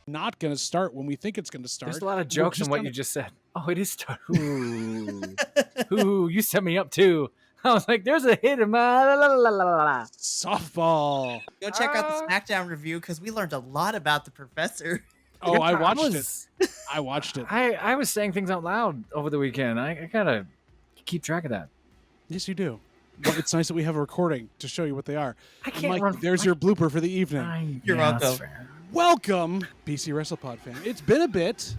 not going to start when we think it's going to start. There's a lot of jokes in what you just said. Oh, it is start. Ooh, you set me up too. I was like, there's a hit in my softball. Go check out the SmackDown review because we learned a lot about the professor. Oh, I watched it. I watched it. I was saying things out loud over the weekend. I gotta keep track of that. Yes, you do. Well, it's nice that we have a recording to show you what they are. I can't run. There's your blooper for the evening. You're welcome. Welcome, BC WrestlePod fan. It's been a bit,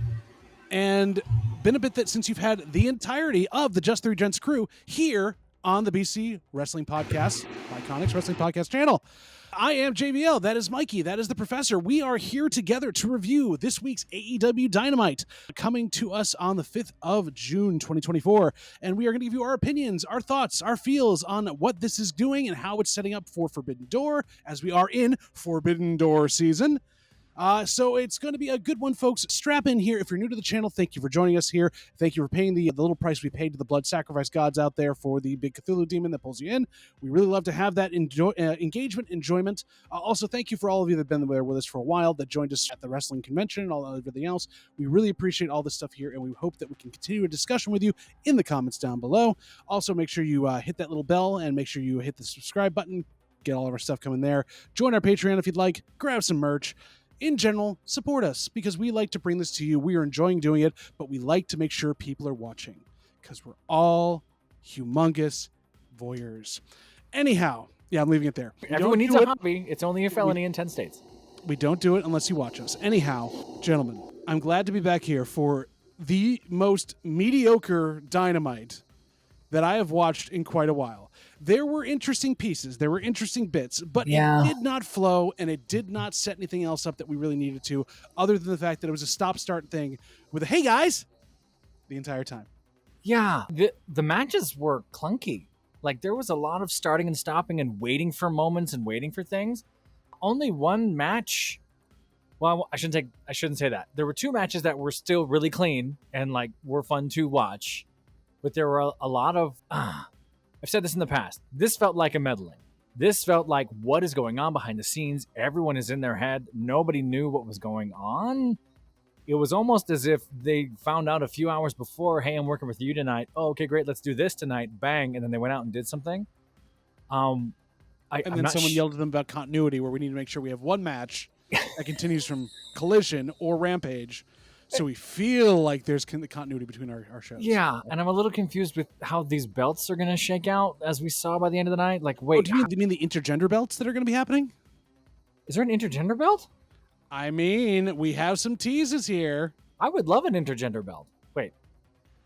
and been a bit that since you've had the entirety of the Just Three Gents crew here on the BC Wrestling Podcast, Iconics Wrestling Podcast channel. I am JVL. That is Mikey. That is the Professor. We are here together to review this week's AEW Dynamite, coming to us on the 5th of June, 2024. And we are going to give you our opinions, our thoughts, our feels on what this is doing and how it's setting up for Forbidden Door, as we are in Forbidden Door season. So it's going to be a good one, folks. Strap in here. If you're new to the channel, thank you for joining us here. Thank you for paying the little price we paid to the blood sacrifice gods out there for the big Cthulhu demon that pulls you in. We really love to have that engagement, enjoyment. Also, thank you for all of you that have been there with us for a while, that joined us at the wrestling convention and all everything else. We really appreciate all this stuff here, and we hope that we can continue a discussion with you in the comments down below. Also, make sure you hit that little bell and make sure you hit the subscribe button. Get all of our stuff coming there. Join our Patreon if you'd like. Grab some merch. In general, support us because we like to bring this to you. We are enjoying doing it, but we like to make sure people are watching because we're all humongous voyeurs. Anyhow, yeah, I'm leaving it there. Everyone needs a hobby. It's only a felony in 10 states. We don't do it unless you watch us. Anyhow, gentlemen, I'm glad to be back here for the most mediocre Dynamite that I have watched in quite a while. There were interesting pieces, there were interesting bits, but it did not flow, and it did not set anything else up that we really needed to, other than the fact that it was a stop-start thing with a, hey guys, the entire time. Yeah, the matches were clunky. Like, there was a lot of starting and stopping and waiting for moments and waiting for things. Only one match, well, I shouldn't say that. There were two matches that were still really clean and, like, were fun to watch, but there were a lot of... I've said this in the past. This felt like a meddling. This felt like what is going on behind the scenes. Everyone is in their head. Nobody knew what was going on. It was almost as if they found out a few hours before, hey, I'm working with you tonight. Oh, okay, great. Let's do this tonight. Bang. And then they went out and did something. And then someone yelled at them about continuity, where we need to make sure we have one match that continues from Collision or Rampage. So we feel like there's continuity between our shows. Yeah, and I'm a little confused with how these belts are going to shake out, as we saw by the end of the night. Like, wait. Do you mean the intergender belts that are going to be happening? Is there an intergender belt? I mean, we have some teases here. I would love an intergender belt. Wait.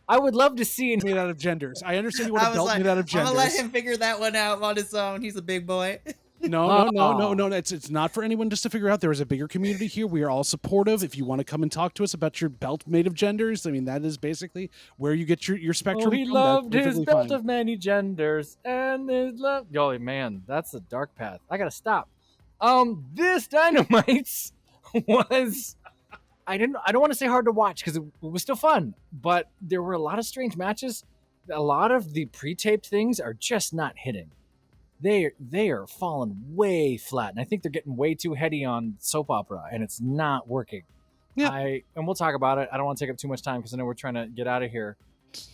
I would love to see made out of genders. I understand you want a belt made out of genders. I'm going to let him figure that one out on his own. He's a big boy. No. It's not for anyone just to figure out. There is a bigger community here. We are all supportive. If you want to come and talk to us about your belt made of genders, I mean, that is basically where you get your spectrum. Oh, he loved his belt of many genders and his love. Oh, man, that's a dark path. I got to stop. This Dynamite was... I don't want to say hard to watch because it was still fun, but there were a lot of strange matches. A lot of the pre-taped things are just not hitting. They are falling way flat, and I think they're getting way too heady on soap opera, and it's not working. Yeah. And we'll talk about it. I don't want to take up too much time because I know we're trying to get out of here.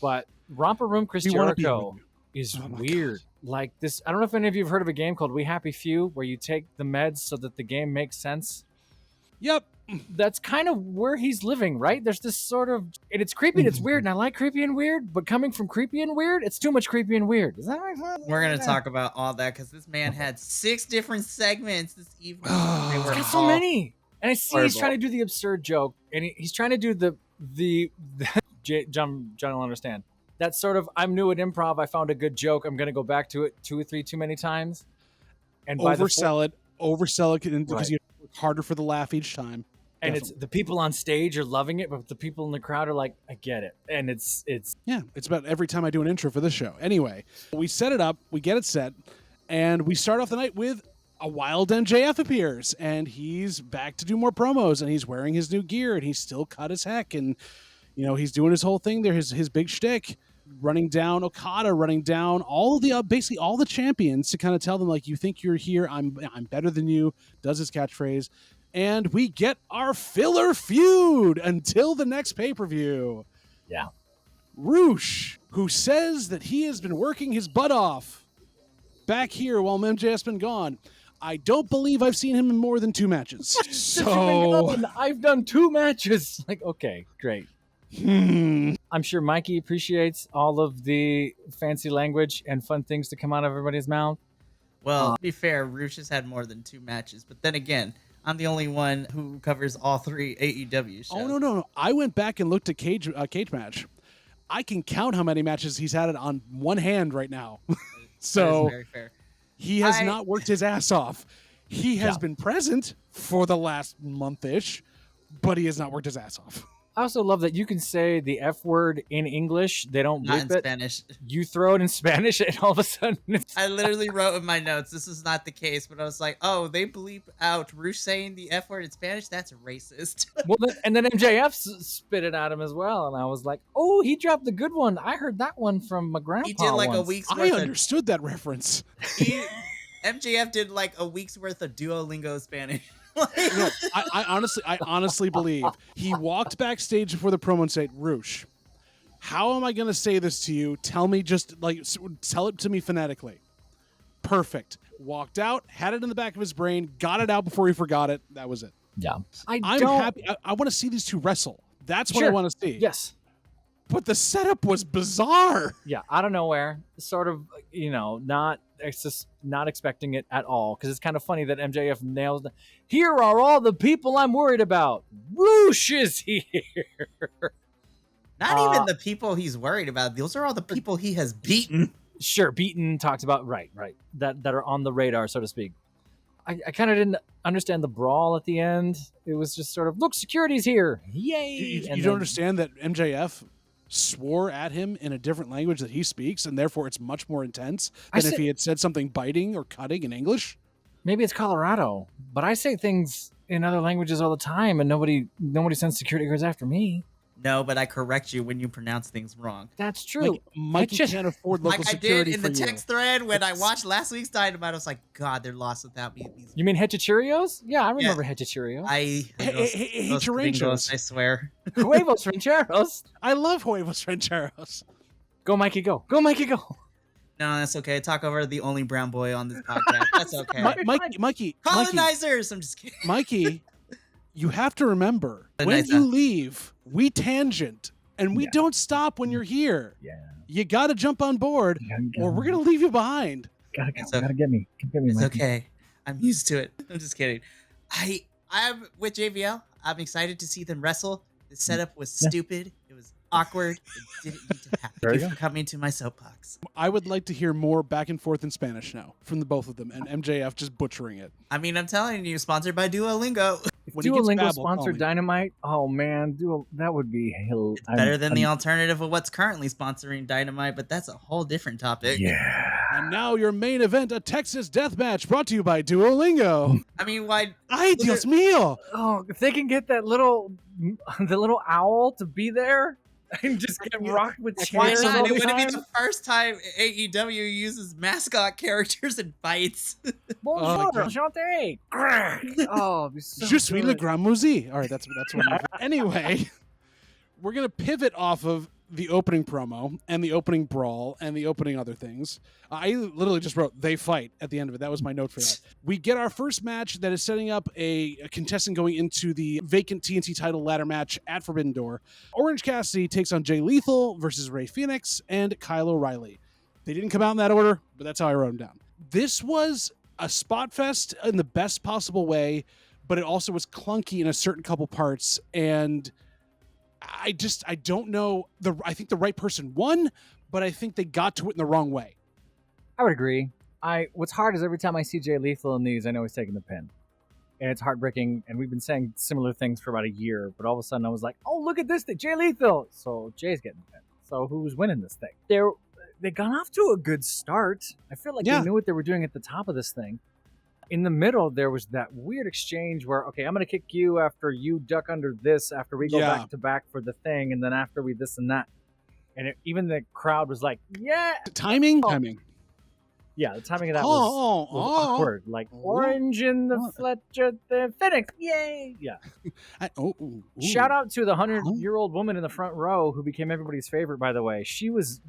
But Romper Room Chris Jericho is weird. Like this, I don't know if any of you have heard of a game called We Happy Few, where you take the meds so that the game makes sense. Yep. That's kind of where he's living, right? There's this sort of, and it's creepy and it's weird, and I like creepy and weird, but coming from creepy and weird, it's too much creepy and weird. Is that right? We're going to talk about all that because this man had 6 different segments this evening. They were so many. And I see he's trying to do the absurd joke, and he's trying to do the John will understand. That sort of, I'm new at improv, I found a good joke, I'm going to go back to it 2 or 3 too many times. And oversell it because you work harder for the laugh each time. And Definitely. It's the people on stage are loving it, but the people in the crowd are like, I get it. And it's about every time I do an intro for this show. Anyway, we set it up, we get it set, and we start off the night with a wild MJF appears, and he's back to do more promos, and he's wearing his new gear, and he's still cut as heck, and he's doing his whole thing there, his big shtick, running down Okada, running down all the basically all the champions to kind of tell them, like, you think you're here, I'm better than you, does his catchphrase. and we get our filler feud until the next pay-per-view. Yeah. Roosh, who says that he has been working his butt off back here while MJF's been gone. I don't believe I've seen him in more than 2 matches. So I've done 2 matches. Like, okay, great. I'm sure Mikey appreciates all of the fancy language and fun things to come out of everybody's mouth. Well, to be fair, Roosh has had more than 2 matches. But then again, I'm the only one who covers all 3 AEW shows. Oh, no. I went back and looked at Cage Match. I can count how many matches he's had it on one hand right now. So that is very fair. He has not worked his ass off. He has been present for the last month-ish, but he has not worked his ass off. I also love that you can say the F word in English. They don't Not bleep in it. Spanish. You throw it in Spanish, and all of a sudden it's... I literally wrote in my notes, this is not the case, but I was like, oh, they bleep out Roosh saying the F word in Spanish? That's racist. Well, and then MJF spit it at him as well, and I was like, oh, he dropped the good one. I heard that one from my grandpa. He did like once. a week's worth I understood that reference. MJF did like a week's worth of Duolingo Spanish. No, I honestly believe he walked backstage before the promo and said, Roosh, how am I going to say this to you? Tell me tell it to me phonetically. Perfect. Walked out, had it in the back of his brain, got it out before he forgot it. That was it. Yeah. I'm happy. I want to see these 2 wrestle. That's what I want to see. Yes. But the setup was bizarre. Yeah, out of nowhere, sort of, not expecting it at all, because it's kind of funny that MJF nails it. Here are all the people I'm worried about. Roosh is here. Not even the people he's worried about. Those are all the people he has beaten. Sure, beaten, talked about, right, that are on the radar, so to speak. I kind of didn't understand the brawl at the end. It was just sort of, look, security's here. Yay. You don't understand that MJF swore at him in a different language that he speaks, and therefore it's much more intense than if he had said something biting or cutting in English? Maybe it's Colorado, but I say things in other languages all the time, and nobody sends security guards after me. No, but I correct you when you pronounce things wrong. That's true. Like, Mikey can't afford local security I did in the text thread when I watched last week's Dynamite. I was like, God, they're lost without me. You mean Hechichurios? Yeah, I remember Hechichurios. Hechichurios, I swear. Huevos Rancheros. I love Huevos Rancheros. Go, Mikey, go. Go, Mikey, go. No, that's okay. Talk over the only brown boy on this podcast. That's okay. Mikey. Colonizers! I'm just kidding. Mikey, you have to remember, when you leave, we tangent, and we don't stop when you're here. Yeah. You got to jump on board, or we're going to leave you behind. Gotta get me. It's Mikey. okay. I'm used to it. I'm just kidding. I'm with JVL. I'm excited to see them wrestle. The setup was stupid. It was awkward. It didn't need to happen. Thank you for coming to my soapbox. I would like to hear more back and forth in Spanish now from the both of them, and MJF just butchering it. I mean, I'm telling you, sponsored by Duolingo. Duolingo sponsored Dynamite. Oh man, that would be hell. Better than the alternative of what's currently sponsoring Dynamite, but that's a whole different topic. Yeah. And now your main event, a Texas death match brought to you by Duolingo. I mean, why? Ay, Dios mío. Oh, if they can get the little owl to be there and just get rocked with chairs. Why not? It wouldn't be the first time AEW uses mascot characters in fights. Bonjour, enchanté. Oh, so Je suis le grand musée. All right, that's one. Anyway, we're gonna pivot off of the opening promo and the opening brawl and the opening other things. I literally just wrote "they fight" at the end of it. That was my note for that. We get our first match that is setting up a contestant going into the vacant TNT title ladder match at Forbidden Door. Orange Cassidy takes on Jay Lethal versus Rey Fenix and Kyle O'Reilly. They didn't come out in that order, but that's how I wrote them down. This was a spot fest in the best possible way, but it also was clunky in a certain couple parts, and I don't know. I think the right person won, but I think they got to it in the wrong way. I would agree. What's hard is every time I see Jay Lethal in these, I know he's taking the pin. And it's heartbreaking, and we've been saying similar things for about a year, but all of a sudden I was like, oh, look at this thing, Jay Lethal! So Jay's getting the pin. So who's winning this thing? They got off to a good start. I feel like they knew what they were doing at the top of this thing. In the middle, there was that weird exchange where, okay, I'm going to kick you after you duck under this, after we go back to back for the thing, and then after we this and that. And even the crowd was like, yeah. Timing. Yeah, the timing of that was awkward. Like orange in the Fletcher, the Phoenix, yay! Yeah. Shout out to the 100-year-old woman in the front row who became everybody's favorite. By the way, she was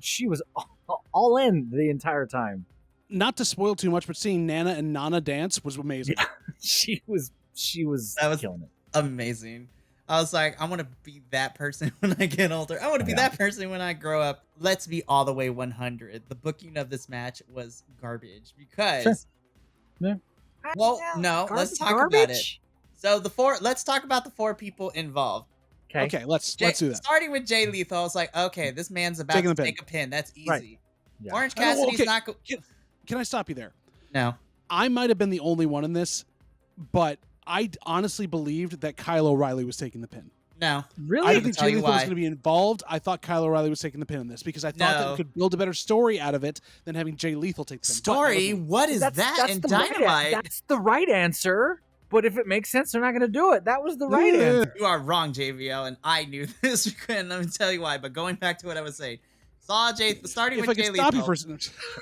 all in the entire time. Not to spoil too much, but seeing Nana and Nana dance was amazing. Yeah, she was killing it. Amazing. I was like, I want to be that person when I get older. I want to be that person when I grow up. Let's be all the way 100. The booking of this match was garbage because. Sure. Yeah. Well, no, let's talk about it. So let's talk about the 4 people involved. Okay, let's do that. Starting with Jay Lethal, I was like, okay, this man's about to take a pin. That's easy. Right. Yeah. Orange Cassidy's not. Can I stop you there? No. I might have been the only one in this, but I honestly believed that Kyle O'Reilly was taking the pin. No. Really? I didn't think Jay Lethal was going to be involved. I thought Kyle O'Reilly was taking the pin in this because I thought that we could build a better story out of it than having Jay Lethal take the pin. Story? What is that in Dynamite? That's the right answer. But if it makes sense, they're not going to do it. That was the right answer. You are wrong, JVL, and I knew this. And let me tell you why. But going back to what I was saying, starting with Jay Lethal.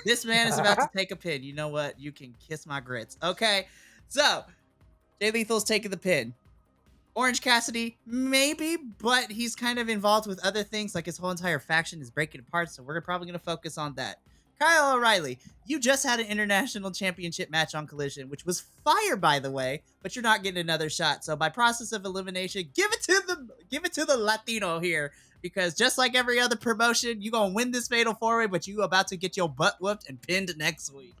This man is about to take a pin. You know what? You can kiss my grits. Okay, so Jay Lethal's taking the pin. Orange Cassidy, maybe, but he's kind of involved with other things, like his whole entire faction is breaking apart, so we're probably going to focus on that. Kyle O'Reilly, you just had an international championship match on Collision, which was fire, by the way, but you're not getting another shot. So by process of elimination, give it to the Latino here, because just like every other promotion, you're going to win this Fatal 4-Way, but you about to get your butt whooped and pinned next week.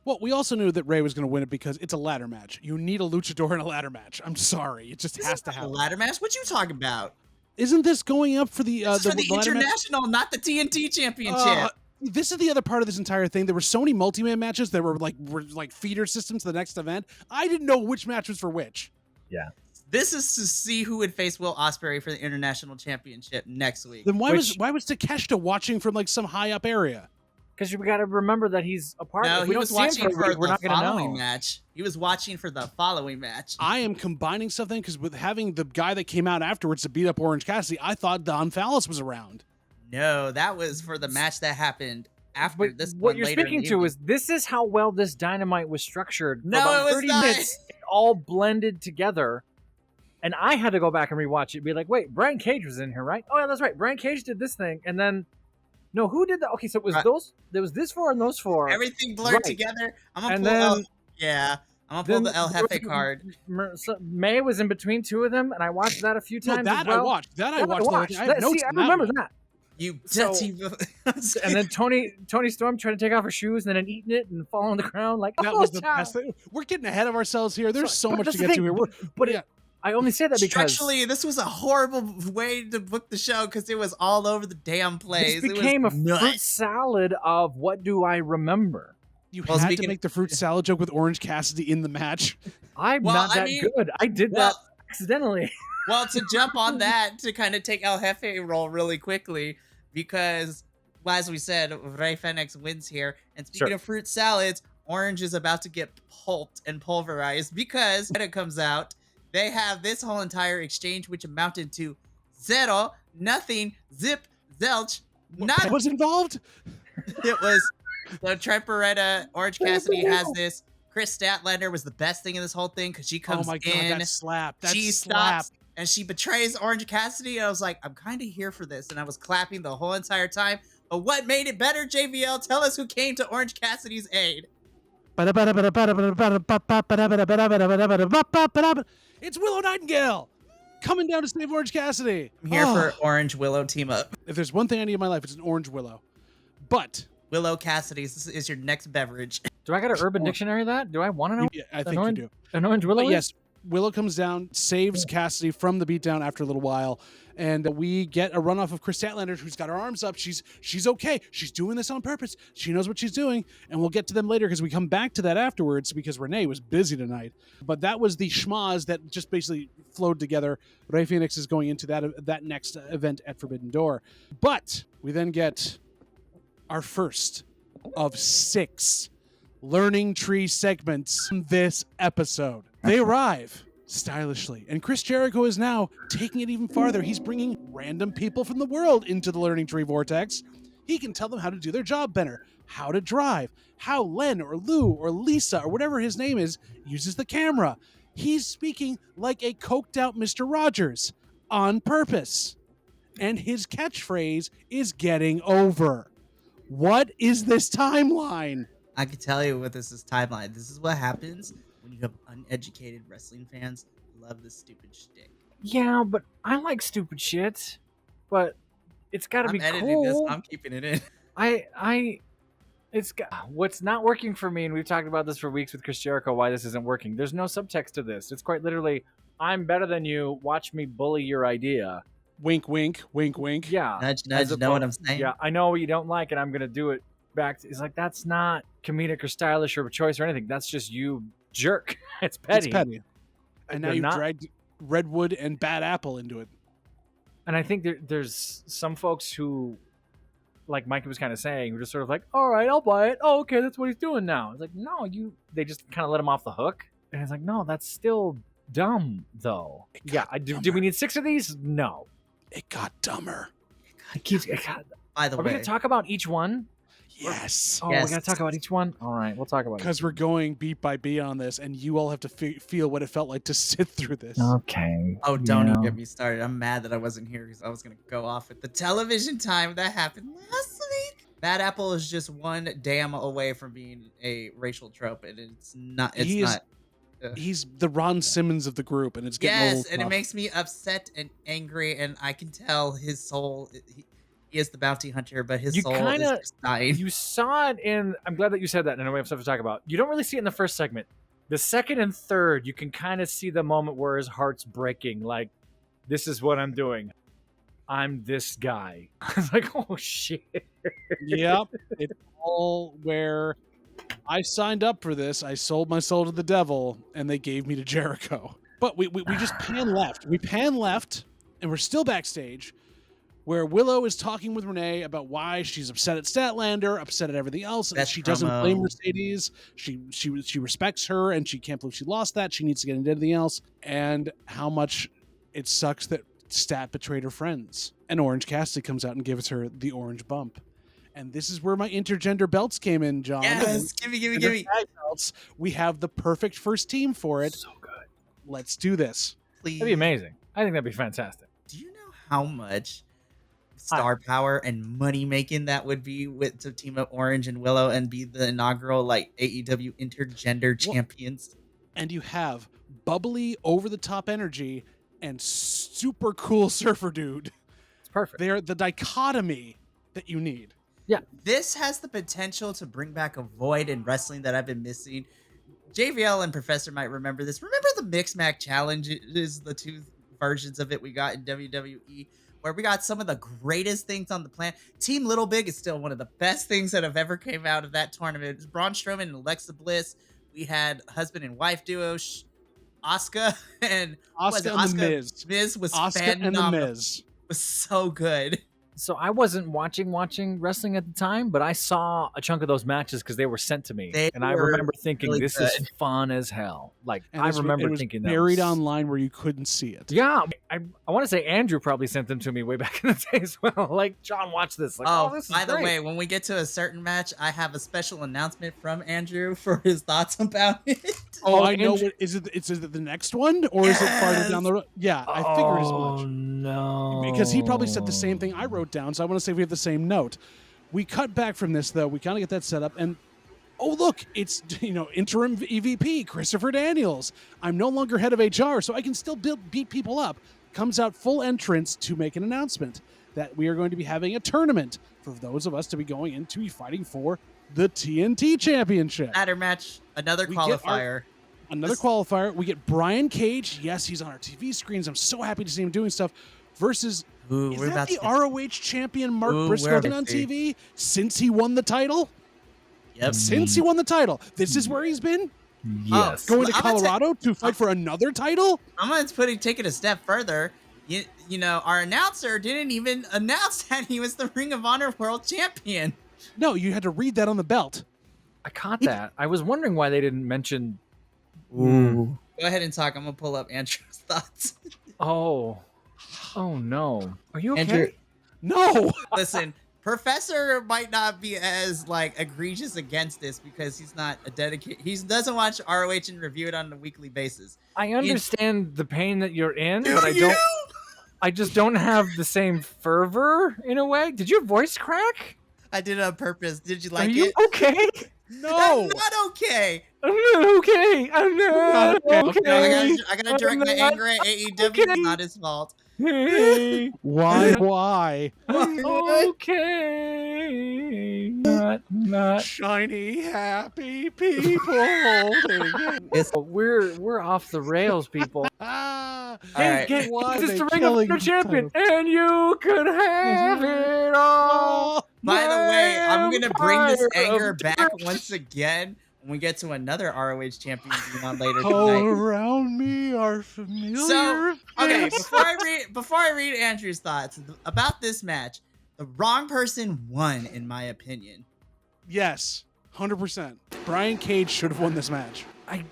Well, we also knew that Ray was going to win it because it's a ladder match. You need a luchador in a ladder match. I'm sorry. It just has to happen. A ladder match? What you talking about? Isn't this going up for the international, not the TNT championship? This is the other part of this entire thing. There were so many multi-man matches that were like feeder systems to the next event. I didn't know which match was for which. Yeah. This is to see who would face Will Ospreay for the international championship next week. Then why was Takeshita watching from like some high up area? Because we got to remember that he's a part. No, if we he was don't see him watching for we're the not gonna following know. match. He was watching for the following match. I am combining something because with having the guy that came out afterwards to beat up Orange Cassidy, I thought Don Fallis was around. No, that was for the match that happened after this. What you're speaking to is this is how well this Dynamite was structured. For no, about it was 30 not. minutes, it all blended together. And I had to go back and rewatch it and be like, wait, Brian Cage was in here, right? Oh, yeah, that's right. Brian Cage did this thing. And then, no, who did that? Okay, so it was there was this 4 and those 4. Everything blurred together. I'm going to pull the El Jefe card. May was in between 2 of them, and I watched that a few times. No, I watched. I remember that. You and then Tony Storm tried to take off her shoes and then eating it and fall on the ground like that was the best thing. We're getting ahead of ourselves here. There's so much to get to here. I only say that because structurally, this was a horrible way to book the show because it was all over the damn place. This became a fruit salad of what do I remember? You had to make the fruit salad joke with Orange Cassidy in the match. I'm not that good. I did that accidentally. Well, to jump on that, to kind of take El Jefe role really quickly, because as we said, Rey Fenix wins here. And speaking of fruit salads, Orange is about to get pulped and pulverized because when it comes out, they have this whole entire exchange, which amounted to 0, nothing, zip, zelch, nothing. What was involved? It was the Trent Beretta, Orange Cassidy has this. Chris Statlander was the best thing in this whole thing because she comes in. That slap. She stops and she betrays Orange Cassidy. And I was like, I'm kind of here for this. And I was clapping the whole entire time. But what made it better, JVL? Tell us who came to Orange Cassidy's aid. It's Willow Nightingale coming down to save Orange Cassidy. I'm here for Orange Willow team up. If there's one thing I need in my life, it's an Orange Willow. But Willow Cassidy is your next beverage. Do I got an Urban Dictionary of that? Do I want to know? Yeah, I think you do. An Orange Willow? Yes. Willow comes down, saves Cassidy from the beatdown after a little while, and we get a runoff of Chris Statlander, who's got her arms up. She's okay. She's doing this on purpose. She knows what she's doing, and we'll get to them later because we come back to that afterwards because Renee was busy tonight. But that was the schmaz that just basically flowed together. Rey Fenix is going into that next event at Forbidden Door. But we then get our first of 6 learning tree segments in this episode. They arrive stylishly, and Chris Jericho is now taking it even farther. He's bringing random people from the world into the learning tree vortex. He can tell them how to do their job better, how to drive, how Len or Lou or Lisa or whatever his name is uses the camera. He's speaking like a coked out Mr. Rogers on purpose. And his catchphrase is getting over. What is this timeline? I can tell you what this is timeline. This is what happens when you have uneducated wrestling fans who love this stupid shtick. Yeah, but I like stupid shit. But it's got to be editing cool. this. I'm keeping it in. What's not working for me, and we've talked about this for weeks with Chris Jericho, why this isn't working. There's no subtext to this. It's quite literally, I'm better than you. Watch me bully your idea. Wink, wink, wink, wink. Yeah. Nudge, nudge, know what I'm saying? Yeah, I know what you don't like, and I'm going to do it back. It's like, that's not comedic or stylish or a choice or anything. That's just you jerk. It's petty. It's petty. And now They're you've not- dragged Redwood and Bad Apple into it. And I think there's some folks who, like Mikey was kind of saying, were just sort of like, all right, I'll buy it. Oh, okay, that's what he's doing now. It's like, no, they just kind of let him off the hook. And it's like, no, that's still dumb, though. Yeah, do we need 6 of these? No. It got dumber. By the Are we way, going to talk about each one? Yes. Oh, Yes. we're going to talk about each one? All right, we'll talk about it. Because we're going beat by beat on this, and you all have to feel what it felt like to sit through this. Okay. oh, don't even get me started. I'm mad that I wasn't here because I was going to go off with the television time that happened last week. Bad Apple is just one damn away from being a racial trope, and it's not. He's the Ron Simmons of the group, and it's getting a little Yes, and it tough. makes me upset and angry, and I can tell his soul. He is the bounty hunter, but his soul is just dying. You saw it in. I'm glad that you said that, and I know we have stuff to talk about. You don't really see it in the first segment. The second and third, you can kind of see the moment where his heart's breaking. Like, this is what I'm doing. I'm this guy. It's like, oh shit. Yep. It's all where I signed up for this. I sold my soul to the devil, and they gave me to Jericho. But we just pan left. We pan left, and we're still backstage, where Willow is talking with Renee about why she's upset at Statlander, upset at everything else, and Best she doesn't promo. blame Mercedes. She respects her, and she can't believe she lost that. She needs to get into everything else, and how much it sucks that Stat betrayed her friends. And Orange Cassidy comes out and gives her the orange bump. And this is where my intergender belts came in, John. Yes, give me. And the tag belts, we have the perfect first team for it. So good. Let's do this. Please. That'd be amazing. I think that'd be fantastic. Do you know how much star power and money making that would be to team up Orange and Willow and be the inaugural AEW Intergender champions? And you have bubbly, over the top energy and super cool surfer dude. It's perfect. They're the dichotomy that you need. This has the potential to bring back a void in wrestling that I've been missing. JVL and Professor might remember this. Remember the Mix Mac challenges, the 2 versions of it we got in WWE, where we got some of the greatest things on the planet. Team Little Big is still one of the best things that have ever came out of that tournament. It was Braun Strowman and Alexa Bliss. We had husband and wife duo, Asuka and Asuka and the Miz. Miz was Asuka and the phenomenal. Miz. Was so good. So I wasn't watching wrestling at the time, but I saw a chunk of those matches because they were sent to me, They and I were remember thinking, really "This is fun as hell." Like And I it remember was thinking that buried was, online where you couldn't see it. Yeah, I want to say Andrew probably sent them to me way back in the day as well. Like, John, watch this. Like, Oh, this is by the great. way, when we get to a certain match, I have a special announcement from Andrew for his thoughts about it. Oh, I know. Andrew- What is it? Is it the next one, or is it farther down the road? Yeah, I figured as Oh much. no! Because he probably said the same thing I wrote down, so I want to say we have the same note. We cut back from this, though. We kind of get that set up, and oh, look, it's interim EVP Christopher Daniels. I'm no longer head of HR, so I can still beat people up. Comes out full entrance to make an announcement that we are going to be having a tournament for those of us to be going in to be fighting for the TNT Championship. Ladder match, another We get qualifier. Another qualifier. We get Brian Cage. Yes, he's on our TV screens. I'm so happy to see him doing stuff. Versus, Ooh, is we're that about the to ROH champion Mark Ooh, Briscoe we're been about on to see. TV since he won the title? Yep. Since he won the title. This is where he's been? Yes. Going to I'm gonna Colorado to fight for another title? I'm going to take it a step further. You know, our announcer didn't even announce that he was the Ring of Honor World Champion. No, you had to read that on the belt. I caught that. I was wondering why they didn't mention. Ooh. Go ahead and talk. I'm going to pull up Andrew's thoughts. Oh no. Are you okay? Andrew, No! listen, Professor might not be as like egregious against this because he's not a dedicated. He doesn't watch ROH and review it on a weekly basis. I understand the pain that you're in, Do but I you? don't. I just don't have the same fervor in a way. Did your voice crack? I did it on purpose. Did you like Are you it? okay? No. I'm not okay. I'm not okay. I'm not okay. I gotta direct my anger at AEW. Okay. It's not his fault. Hey, Why? I'm okay. Not. Shiny, happy people. We're off the rails, people. Ah, All right. Get Why this they is the Ring of killing Honor champion, titles? and you could have it all. By the way, I'm gonna bring this Vampire anger of back Dark. once again when we get to another ROH champion being on later all tonight. around me are familiar. So, okay, faces. before I read Andrew's thoughts about this match, the wrong person won, in my opinion. Yes, 100%. Brian Cage should have won this match. I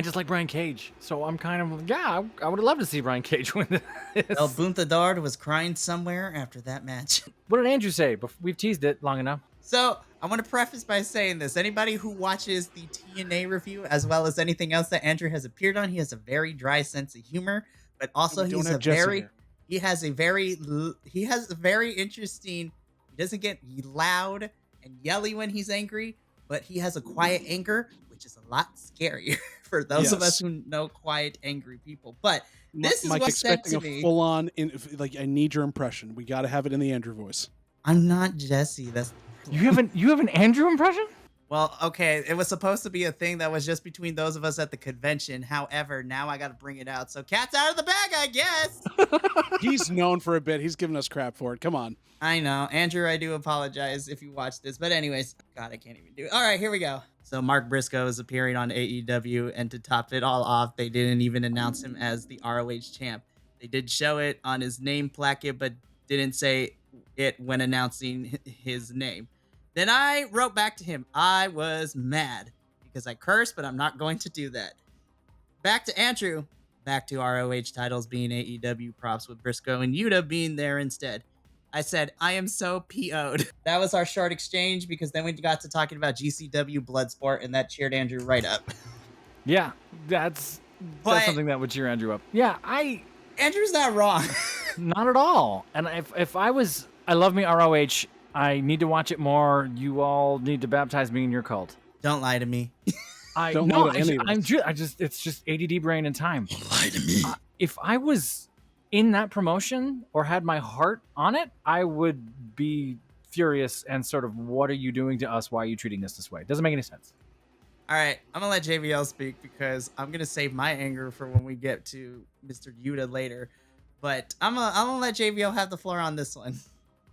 just like Brian Cage, so I'm kind of I would have loved to see Brian Cage win this. El Buntadard was crying somewhere after that match. What did Andrew say? We've teased it long enough. So, I want to preface by saying this. Anybody who watches the TNA review, as well as anything else that Andrew has appeared on, he has a very dry sense of humor, but also We don't he has a very interesting, he doesn't get loud and yelly when he's angry, but he has a quiet anger, which is a lot scarier for those of us who know quiet, angry people. But this is Mike what's sent expecting to me. a full-on, like I need your impression. We got to have it in the Andrew voice. I'm not Jesse. You have an Andrew impression? Well, okay, it was supposed to be a thing that was just between those of us at the convention. However, now I got to bring it out. So cat's out of the bag, I guess. He's known for a bit. He's giving us crap for it. Come on. I know. Andrew, I do apologize if you watch this. But anyways, God, I can't even do it. All right, here we go. So Mark Briscoe is appearing on AEW, and to top it all off, they didn't even announce him as the ROH champ. They did show it on his name placket, but didn't say it when announcing his name. Then I wrote back to him. I was mad because I cursed, but I'm not going to do that. Back to Andrew. Back to ROH titles being AEW props with Briscoe and Yuta being there instead. I said, I am so PO'd. That was our short exchange because then we got to talking about GCW Bloodsport and that cheered Andrew right up. Yeah, that's something that would cheer Andrew up. Yeah, Andrew's not wrong. not at all. And if I love me ROH. I need to watch it more. You all need to baptize me in your cult. Don't lie to me. It's just ADD brain and time. Don't lie to me. If I was in that promotion or had my heart on it, I would be furious and sort of, what are you doing to us? Why are you treating us this way? It doesn't make any sense. All right, I'm going to let JVL speak because I'm going to save my anger for when we get to Mr. Yuta later. But I'm going to let JVL have the floor on this one.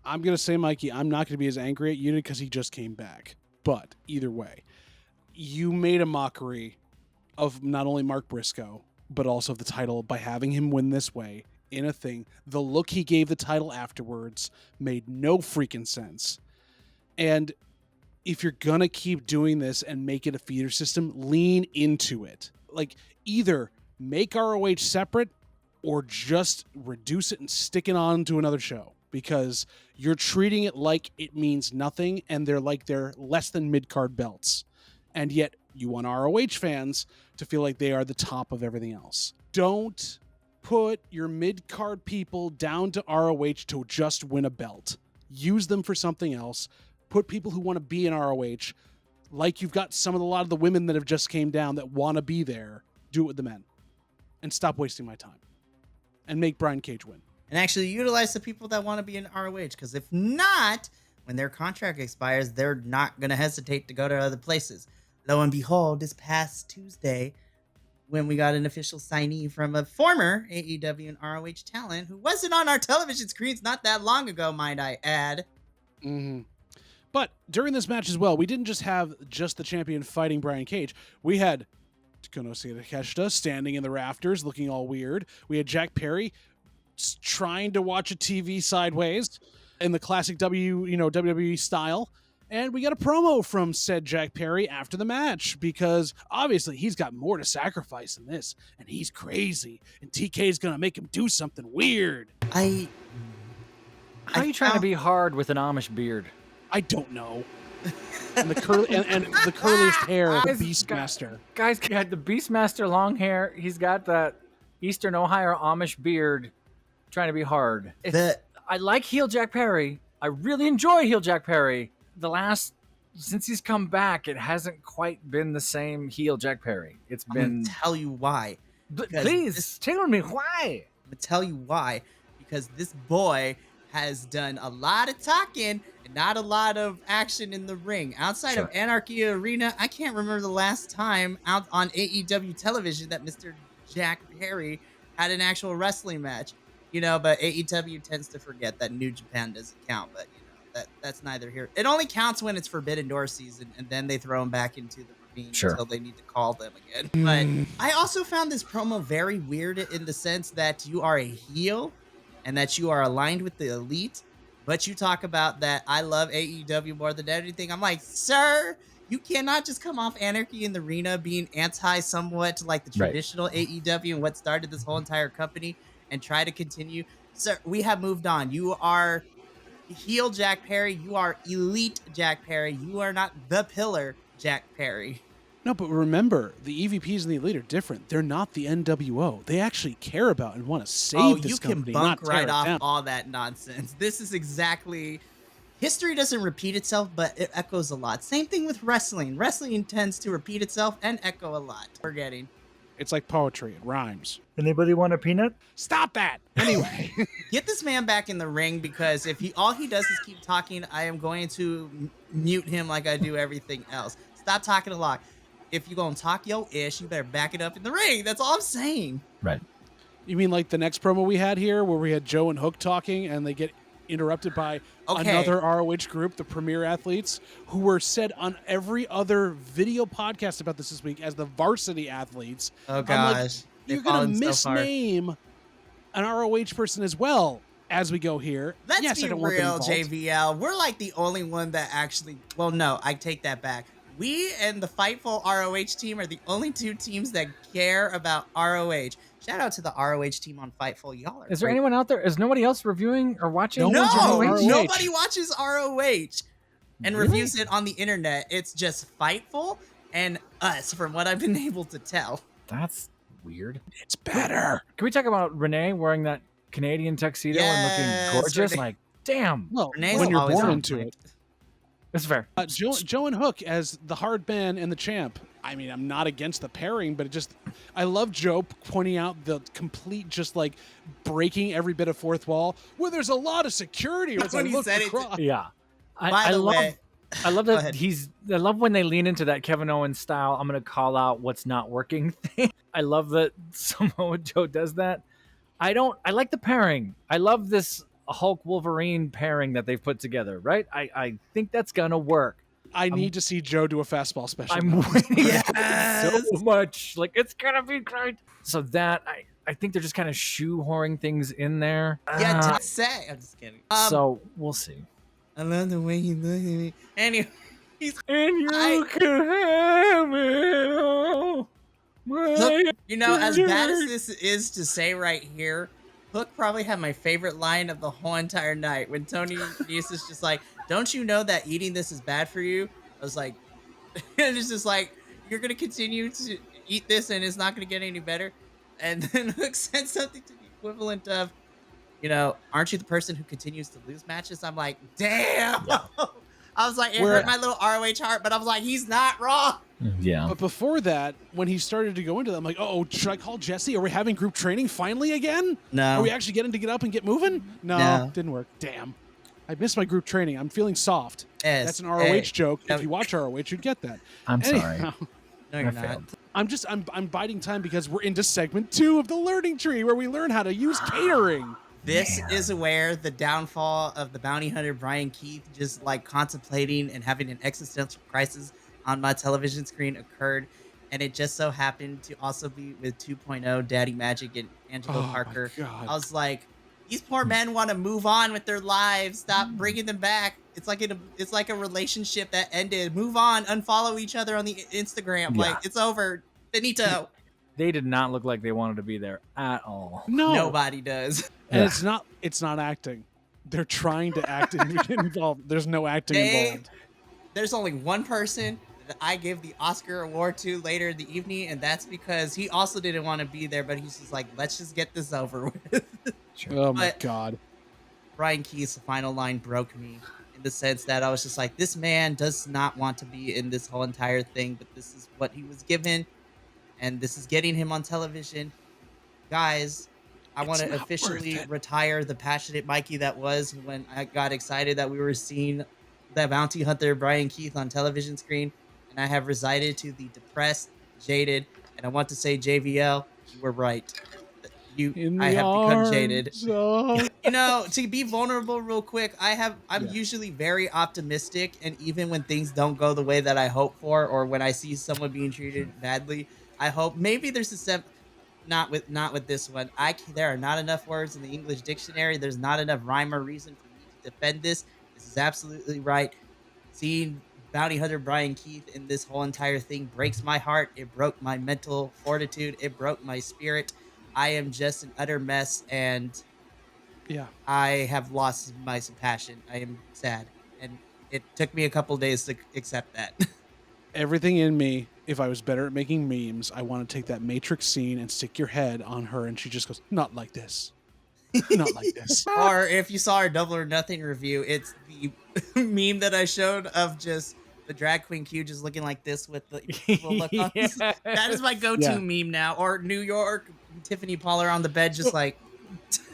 I'm going to say, Mikey, I'm not going to be as angry at you because he just came back. But either way, you made a mockery of not only Mark Briscoe, but also of the title by having him win this way in a thing. The look he gave the title afterwards made no freaking sense. And if you're going to keep doing this and make it a feeder system, lean into it. Like, either make ROH separate or just reduce it and stick it on to another show. Because you're treating it like it means nothing, and they're less than mid-card belts. And yet, you want ROH fans to feel like they are the top of everything else. Don't put your mid-card people down to ROH to just win a belt. Use them for something else. Put people who want to be in ROH, like you've got a lot of the women that have just came down that want to be there, do it with the men. And stop wasting my time. And make Brian Cage win. And actually utilize the people that want to be in ROH. Because if not, when their contract expires, they're not going to hesitate to go to other places. Lo and behold, this past Tuesday, when we got an official signee from a former AEW and ROH talent who wasn't on our television screens not that long ago, might I add. Mm-hmm. But during this match as well, we didn't just have the champion fighting Brian Cage. We had Konosuke Takeshita standing in the rafters looking all weird. We had Jack Perry trying to watch a TV sideways in the classic WWE style. And we got a promo from said Jack Perry after the match because obviously he's got more to sacrifice than this. And he's crazy. And TK's going to make him do something weird. How are you trying to be hard with an Amish beard? I don't know. And the curly and the curliest hair, the Beastmaster. Guy's got the Beastmaster long hair. He's got that Eastern Ohio Amish beard, trying to be hard. I like heel Jack Perry. I really enjoy heel Jack Perry. Since he's come back, it hasn't quite been the same heel Jack Perry. It's been. I'm gonna tell you why. Please tell me why. I'm gonna tell you why. Because this boy has done a lot of talking and not a lot of action in the ring. Outside of Anarchy Arena, I can't remember the last time out on AEW television that Mr. Jack Perry had an actual wrestling match. But AEW tends to forget that New Japan doesn't count. But that's neither here. It only counts when it's Forbidden Door season, and then they throw them back into the ravine until they need to call them again. But I also found this promo very weird in the sense that you are a heel and that you are aligned with the elite, but you talk about that I love AEW more than anything. I'm like, sir, you cannot just come off Anarchy in the Arena being somewhat to like the traditional AEW and what started this whole entire company and try to continue. Sir, we have moved on. You are heel Jack Perry. You are elite Jack Perry. You are not the pillar Jack Perry. No, but remember, the EVPs and the elite are different. They're not the NWO. They actually care about and want to save this company. You can bunk not tear right it off down. all that nonsense. This is exactly... History doesn't repeat itself, but it echoes a lot. Same thing with wrestling. Wrestling tends to repeat itself and echo a lot. Forgetting. It's like poetry. It rhymes. Anybody want a peanut? Stop that. Anyway. Get this man back in the ring, because if all he does is keep talking, I am going to mute him like I do everything else. Stop talking a lot. If you're going to talk yo ish, you better back it up in the ring. That's all I'm saying. Right. You mean like the next promo we had here where we had Joe and Hook talking and they get interrupted by another ROH group, the Premier Athletes, who were said on every other video podcast about this week as the Varsity Athletes. Oh, gosh. Like, you're going to misname an ROH person as well as we go here. Let's be real, JVL. We're like the only one that actually... Well, no, I take that back. We and the Fightful ROH team are the only two teams that care about ROH. Shout out to the ROH team on Fightful. Y'all are Is there anyone out there? Is nobody else reviewing or watching? No, nobody watches ROH and reviews it on the internet. It's just Fightful and us, from what I've been able to tell. That's weird. It's better. Can we talk about Renee wearing that Canadian tuxedo and looking gorgeous? Renee. Like, damn. Well, Renee's when you're always born on into point. it. That's fair. Joe and Hook as the hard man and the champ. I mean, I'm not against the pairing, but I love Joe pointing out the complete, just like breaking every bit of fourth wall where there's a lot of security. As When I he look said it across. Yeah. By the way, I love Go that ahead. I love when they lean into that Kevin Owens style. I'm going to call out what's not working thing. I love that Samoa Joe does that. I like the pairing. I love this Hulk Wolverine pairing that they've put together, right? I think that's going to work. I need to see Joe do a fastball special. I'm waiting so much. Like, it's going to be great. So that, I think they're just kind of shoehorning things in there. Yeah, to say. I'm just kidding. So we'll see. I love the way you look at me. Anyway, And you can have it all. Look, as bad as this is to say right here, Hook probably had my favorite line of the whole entire night when Tony Nese is just like, don't you know that eating this is bad for you? I was like, and it's just like, you're going to continue to eat this and it's not going to get any better. And then Hook said something to the equivalent of, aren't you the person who continues to lose matches? I'm like, damn. Yeah. I was like, it hurt my little ROH heart, but I was like, he's not wrong. Yeah. But before that, when he started to go into that, I'm like, oh, should I call Jesse? Are we having group training finally again? No. Are we actually getting to get up and get moving? No. Didn't work. Damn. I missed my group training. I'm feeling soft. That's an ROH joke. If you watch ROH, you'd get that. I'm sorry. No, you're not. I'm biding time because we're into segment 2 of the learning tree where we learn how to use catering. This is where the downfall of the bounty hunter Brian Keith just like contemplating and having an existential crisis on my television screen occurred. And it just so happened to also be with 2.0 Daddy Magic and Angelo Parker. I was like, these poor men want to move on with their lives. Stop bringing them back. It's like a relationship that ended. Move on. Unfollow each other on the Instagram. Yeah. Like, it's over. Finito. They did not look like they wanted to be there at all. No. Nobody does. And it's not acting. They're trying to act involved. There's no acting involved. There's only one person that I give the Oscar award to later in the evening, and that's because he also didn't want to be there, but he's just like, let's just get this over with. Oh my God. Brian Keith's final line broke me in the sense that I was just like, this man does not want to be in this whole entire thing, but this is what he was given, and this is getting him on television. Guys, I want to officially retire the passionate Mikey that was when I got excited that we were seeing the bounty hunter Brian Keith on television screen, and I have resided to the depressed, jaded, and I want to say, JVL, you were right. I have become jaded. You know, to be vulnerable real quick, I'm usually very optimistic, and even when things don't go the way that I hope for, or when I see someone being treated badly, I hope maybe there's not with this one. There are not enough words in the English dictionary. There's not enough rhyme or reason for me to defend this. This is absolutely right. Seeing Bounty Hunter Brian Keith in this whole entire thing breaks my heart. It broke my mental fortitude. It broke my spirit. I am just an utter mess, and I have lost my passion. I am sad, and it took me a couple days to accept that. Everything in me, if I was better at making memes, I want to take that Matrix scene and stick your head on her, and she just goes, not like this. Not like this. Or if you saw our Double or Nothing review, it's the meme that I showed of just the drag queen Q just looking like this with the evil look on. Yes. That is my go-to meme now. Or New York, Tiffany Pollard on the bed just like...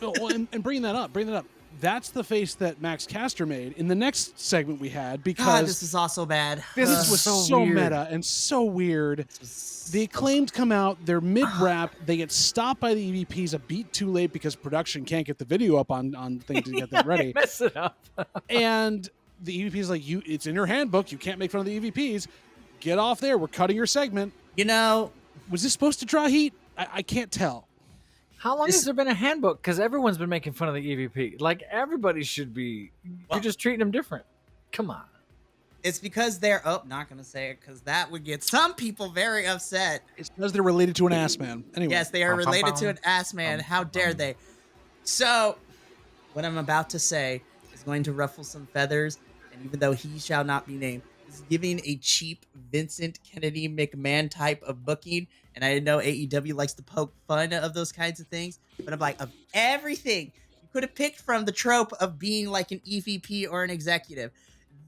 and bringing that up. That's the face that Max Caster made in the next segment we had, because God, this is also bad. This was so meta and so weird. The Acclaimed come out, they're mid-rap, they get stopped by the EVPs a beat too late because production can't get the video up on things to get them ready. Mess it up. And the EVP is like, it's in your handbook, you can't make fun of the EVPs. Get off there, we're cutting your segment. You know, was this supposed to draw heat? I can't tell. How long has there been a handbook? Because everyone's been making fun of the EVP. Like, everybody should be. You're just treating them different. Come on. It's because they're... Oh, not going to say it, because that would get some people very upset. It's because they're related to an ass man. Anyway. Yes, they are related to an ass man. How dare they? So, what I'm about to say is going to ruffle some feathers, and even though he shall not be named, is giving a cheap Vincent Kennedy McMahon type of booking. And I know AEW likes to poke fun of those kinds of things, but I'm like, of everything you could have picked from the trope of being like an EVP or an executive,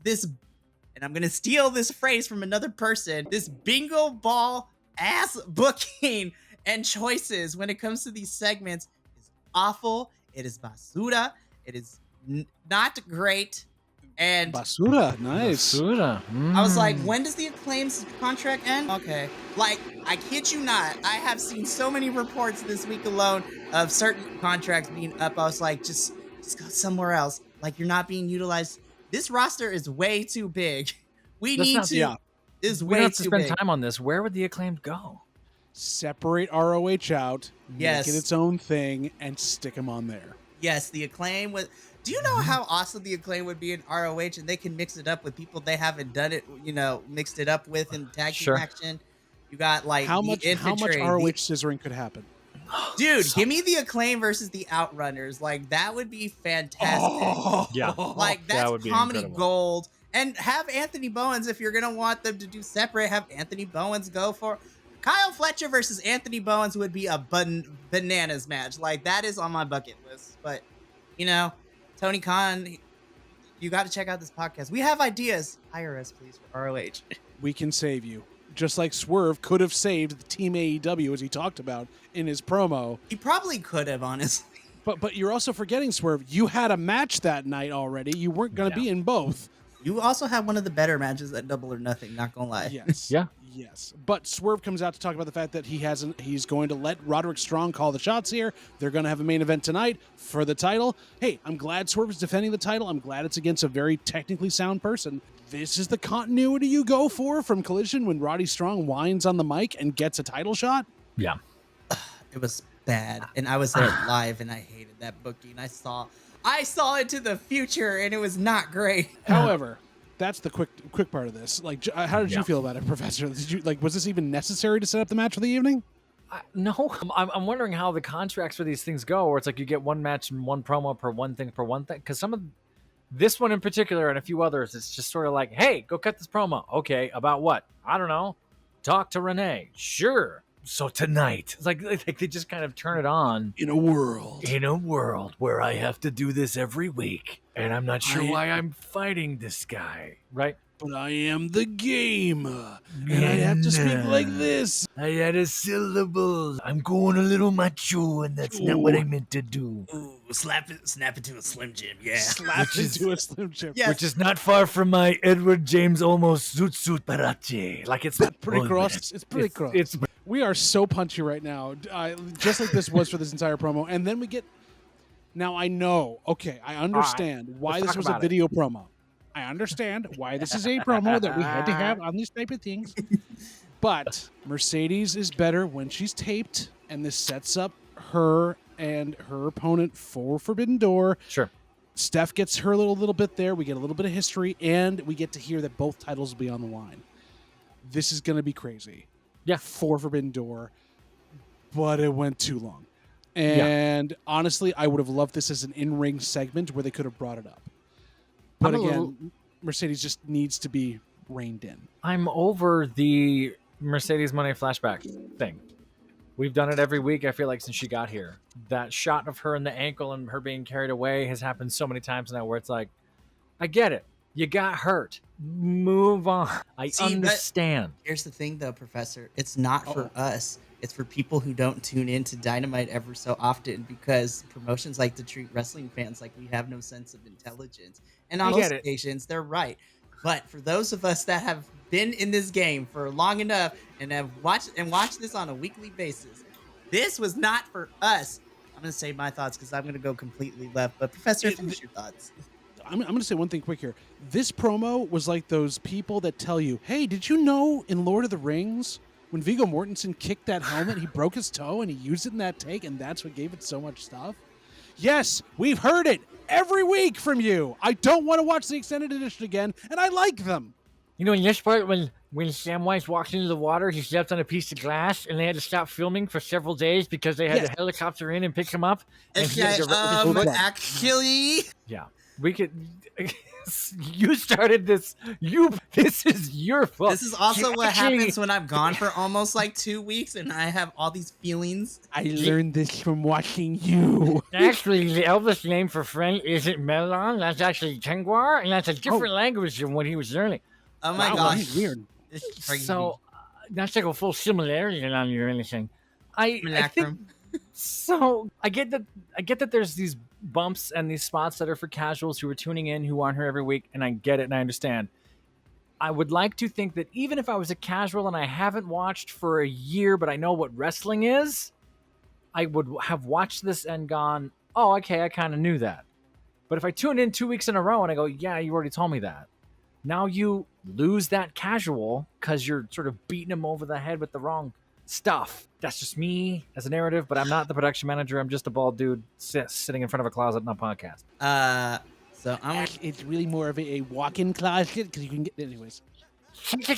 this, and I'm going to steal this phrase from another person, this bingo ball ass booking and choices when it comes to these segments is awful. It is basura. It is not great. And basura, nice. Basura. I was like, when does the Acclaim's contract end? Okay. Like, I kid you not, I have seen so many reports this week alone of certain contracts being up. I was like, just go somewhere else. Like, you're not being utilized. This roster is way too big. We don't have to spend time on this. Where would the Acclaimed go? Separate ROH out, yes, make it its own thing, and stick them on there. Yes, the Acclaim was... Do you know how awesome the Acclaim would be in ROH, and they can mix it up with people they haven't done it, mixed it up with in tag team action? You got like how much ROH scissoring could happen? Dude, give me the Acclaim versus the Outrunners. Like, that would be fantastic. Yeah. Like, that's that would be comedy incredible. gold. And have Anthony Bowens, if you're gonna want them to do separate, have Anthony Bowens go for Kyle Fletcher versus Anthony Bowens would be a bananas match. Like, that is on my bucket list. But Tony Khan, you got to check out this podcast. We have ideas. Hire us, please, for ROH. We can save you. Just like Swerve could have saved the Team AEW, as he talked about in his promo. He probably could have, honestly. But you're also forgetting, Swerve, you had a match that night already. You weren't going to be in both. You also had one of the better matches at Double or Nothing, not going to lie. Yes. Yeah. Yes. But Swerve comes out to talk about the fact that he's going to let Roderick Strong call the shots here. They're going to have a main event tonight for the title. Hey, I'm glad Swerve is defending the title. I'm glad it's against a very technically sound person. This is the continuity you go for from Collision when Roddy Strong whines on the mic and gets a title shot? Yeah. It was bad. And I was there live, and I hated that booking. I saw into the future, and it was not great. However, that's the quick part of this. Like, how did you feel about it, Professor? Was this even necessary to set up the match for the evening? No, I'm wondering how the contracts for these things go, where it's like you get one match and one promo per one thing. Because some of this one in particular and a few others, it's just sort of like, hey, go cut this promo. Okay, about what? I don't know. Talk to Renee. Sure. So tonight, it's like they just kind of turn it on. In a world where I have to do this every week, and I'm not sure why I'm fighting this guy, right? But I am the game, and I have to speak like this. I had a syllable. I'm going a little macho, and that's not what I meant to do. Ooh, snap it to a Slim Jim, yeah. Slap into a Slim Jim. Yes. Which is not far from my Edward James almost zoot parache. Like it's Pretty gross. It's pretty gross. We are so punchy right now, just like this was for this entire promo. And then we get... Now I know, okay, I understand why this was a video promo. I understand why this is a promo that we had to have on these type of things. But Mercedes is better when she's taped, and this sets up her and her opponent for Forbidden Door. Sure. Steph gets her little bit there. We get a little bit of history, and we get to hear that both titles will be on the line. This is going to be crazy. Yeah. For Forbidden Door, but it went too long. And honestly, I would have loved this as an in-ring segment where they could have brought it up. But again, Mercedes just needs to be reined in. I'm over the Mercedes Monet flashback thing. We've done it every week, I feel like, since she got here. That shot of her in the ankle and her being carried away has happened so many times now where it's like, I get it. You got hurt. Move on. I understand. Here's the thing, though, Professor. It's not for us. It's for people who don't tune in to Dynamite ever so often, because promotions like to treat wrestling fans like we have no sense of intelligence. And on most occasions, they're right. But for those of us that have been in this game for long enough and have watched this on a weekly basis, this was not for us. I'm going to say my thoughts because I'm going to go completely left. But Professor, finish your thoughts. I'm going to say one thing quick here. This promo was like those people that tell you, hey, did you know in Lord of the Rings, when Viggo Mortensen kicked that helmet, he broke his toe and he used it in that take, and that's what gave it so much stuff? Yes, we've heard it every week from you. I don't want to watch the extended edition again, and I like them. You know, in this part, when Samwise walked into the water, he stepped on a piece of glass, and they had to stop filming for several days because they had a helicopter in and pick him up. And actually... Yeah, we could... You started this. This is your fault. This is also what happens when I'm gone for almost like 2 weeks and I have all these feelings. I learned this from watching you. Actually, the Elvis name for friend isn't Melon. That's actually Tengwar, and that's a different language than what he was learning. Oh my gosh, weird. So that's like a full similarity on you or anything. I think, so I get that there's these bumps and these spots that are for casuals who are tuning in, who aren't here every week, and I get it and I understand. I would like to think that even if I was a casual and I haven't watched for a year, but I know what wrestling is, I would have watched this and gone, oh, okay, I kind of knew that. But if I tune in 2 weeks in a row and I go, yeah, you already told me that, now you lose that casual because you're sort of beating him over the head with the wrong stuff. That's just me as a narrative, but I'm not the production manager. I'm just a bald dude sitting in front of a closet on a podcast. So it's really more of a walk-in closet because you can get anyways.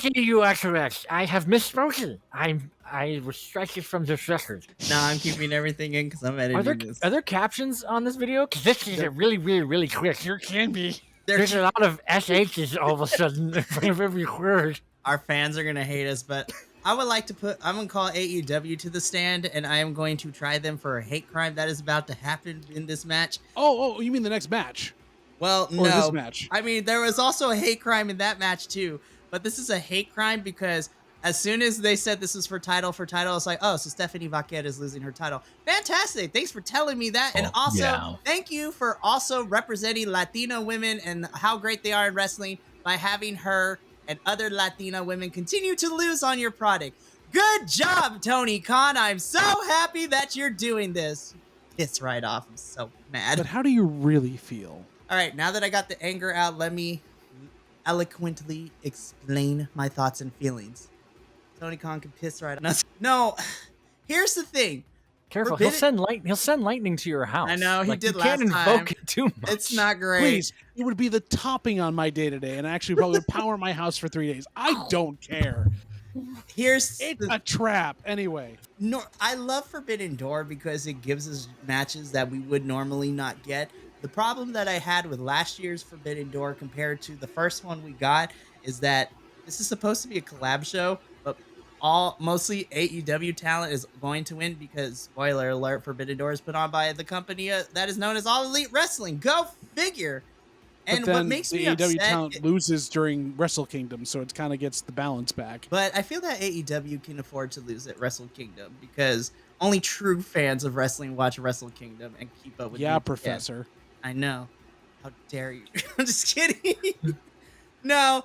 You are correct. I have misspoken. I was striking from this record. No, I'm keeping everything in because I'm editing this. Are there captions on this video? Because this is really, really, really quick. There can be. There's a lot of SHs all of a sudden in front of every word. Our fans are gonna hate us, but I would like to I'm going to call AEW to the stand, and I am going to try them for a hate crime that is about to happen in this match. Oh, you mean the next match? Well, or this match? I mean, there was also a hate crime in that match, too. But this is a hate crime because as soon as they said this is for title, it's like, oh, so Stephanie Vaquette is losing her title. Fantastic. Thanks for telling me that. And also, thank you for also representing Latino women and how great they are in wrestling by having her and other Latina women continue to lose on your product. Good job, Tony Khan. I'm so happy that you're doing this. Piss right off. I'm so mad. But how do you really feel? All right, now that I got the anger out, let me eloquently explain my thoughts and feelings. Tony Khan can piss right on us. No, here's the thing. Careful, he'll send lightning to your house. I know, he did last time. You can't invoke it too much. It's not great. Please, it would be the topping on my day-to-day, and actually probably would power my house for 3 days. I don't care. Here's It's a trap. Anyway, no, I love Forbidden Door because it gives us matches that we would normally not get. The problem that I had with last year's Forbidden Door compared to the first one we got is that this is supposed to be a collab show, but mostly AEW talent is going to win because, spoiler alert, Forbidden Door is put on by the company that is known as All Elite Wrestling. Go figure. but And then what makes the me AEW upset, talent loses during Wrestle Kingdom, so it kind of gets the balance back. but I feel that AEW can afford to lose at Wrestle Kingdom because only true fans of wrestling watch Wrestle Kingdom and keep up with Yeah, New Japan. Professor. I know. How dare you? I'm just kidding. No,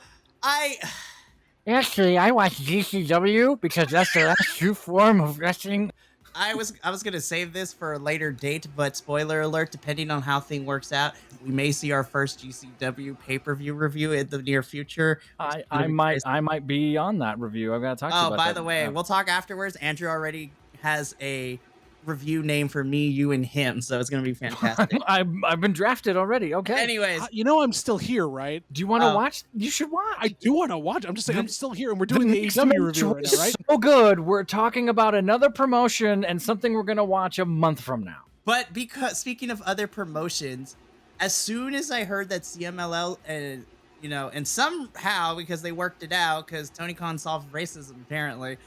Actually, I watch GCW because that's the last true form of wrestling. I was gonna save this for a later date, but spoiler alert, depending on how thing works out, we may see our first GCW pay-per-view review in the near future. I might be on that review. I've got to talk to you Oh, about by that. the way, we'll talk afterwards. Andrew already has a review name for me, you, and him, so it's gonna be fantastic. I've been drafted already. Okay. Anyways, You know I'm still here, right? Do you want to watch? You should watch. I do want to watch. I'm just saying I'm still here, and we're doing the next AEW match review right was now, right? So good. We're talking about another promotion and something we're gonna watch a month from now. but because speaking of other promotions, as soon as I heard that CMLL and and somehow because they worked it out because Tony Khan solved racism apparently,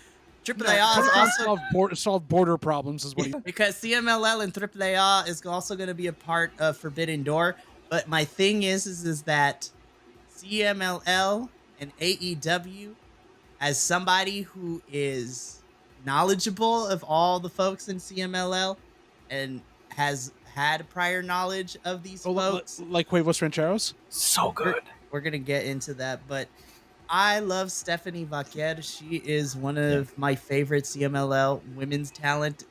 AAA is also solve border problems is what he. because CMLL and AAA is also going to be a part of Forbidden Door. But my thing is that CMLL and AEW, as somebody who is knowledgeable of all the folks in CMLL and has had prior knowledge of these folks, like Cuevos Rancheros. So good. we're gonna get into that. But I love Stephanie Vaquer. She is one of my favorite CMLL women's talent.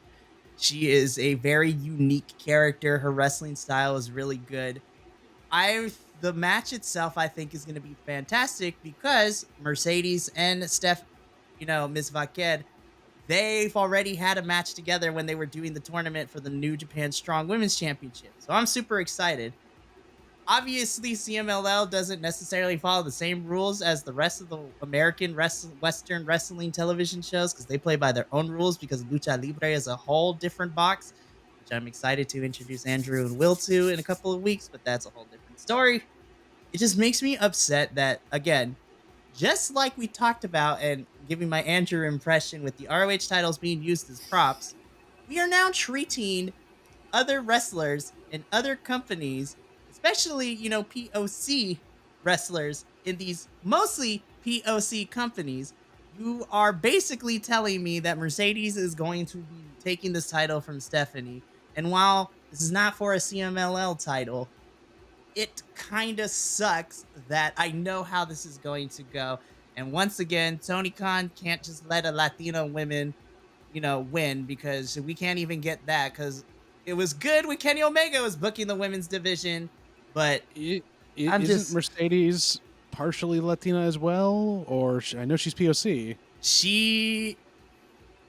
She is a very unique character. Her wrestling style is really good. The match itself, I think, is going to be fantastic because Mercedes and Steph, Miss Vaquer, they've already had a match together when they were doing the tournament for the New Japan Strong Women's Championship. So I'm super excited. Obviously, CMLL doesn't necessarily follow the same rules as the rest of the American Western wrestling television shows because they play by their own rules because Lucha Libre is a whole different box, which I'm excited to introduce Andrew and Will to in a couple of weeks, but that's a whole different story. It just makes me upset that, again, just like we talked about and giving my Andrew impression with the ROH titles being used as props, we are now treating other wrestlers in other companies, especially, POC wrestlers in these mostly POC companies, who are basically telling me that Mercedes is going to be taking this title from Stephanie. And while this is not for a CMLL title, it kind of sucks that I know how this is going to go. And once again, Tony Khan can't just let a Latino woman, win because we can't even get that because it was good when Kenny Omega was booking the women's division. But Isn't Mercedes partially Latina as well? Or I know she's POC. She,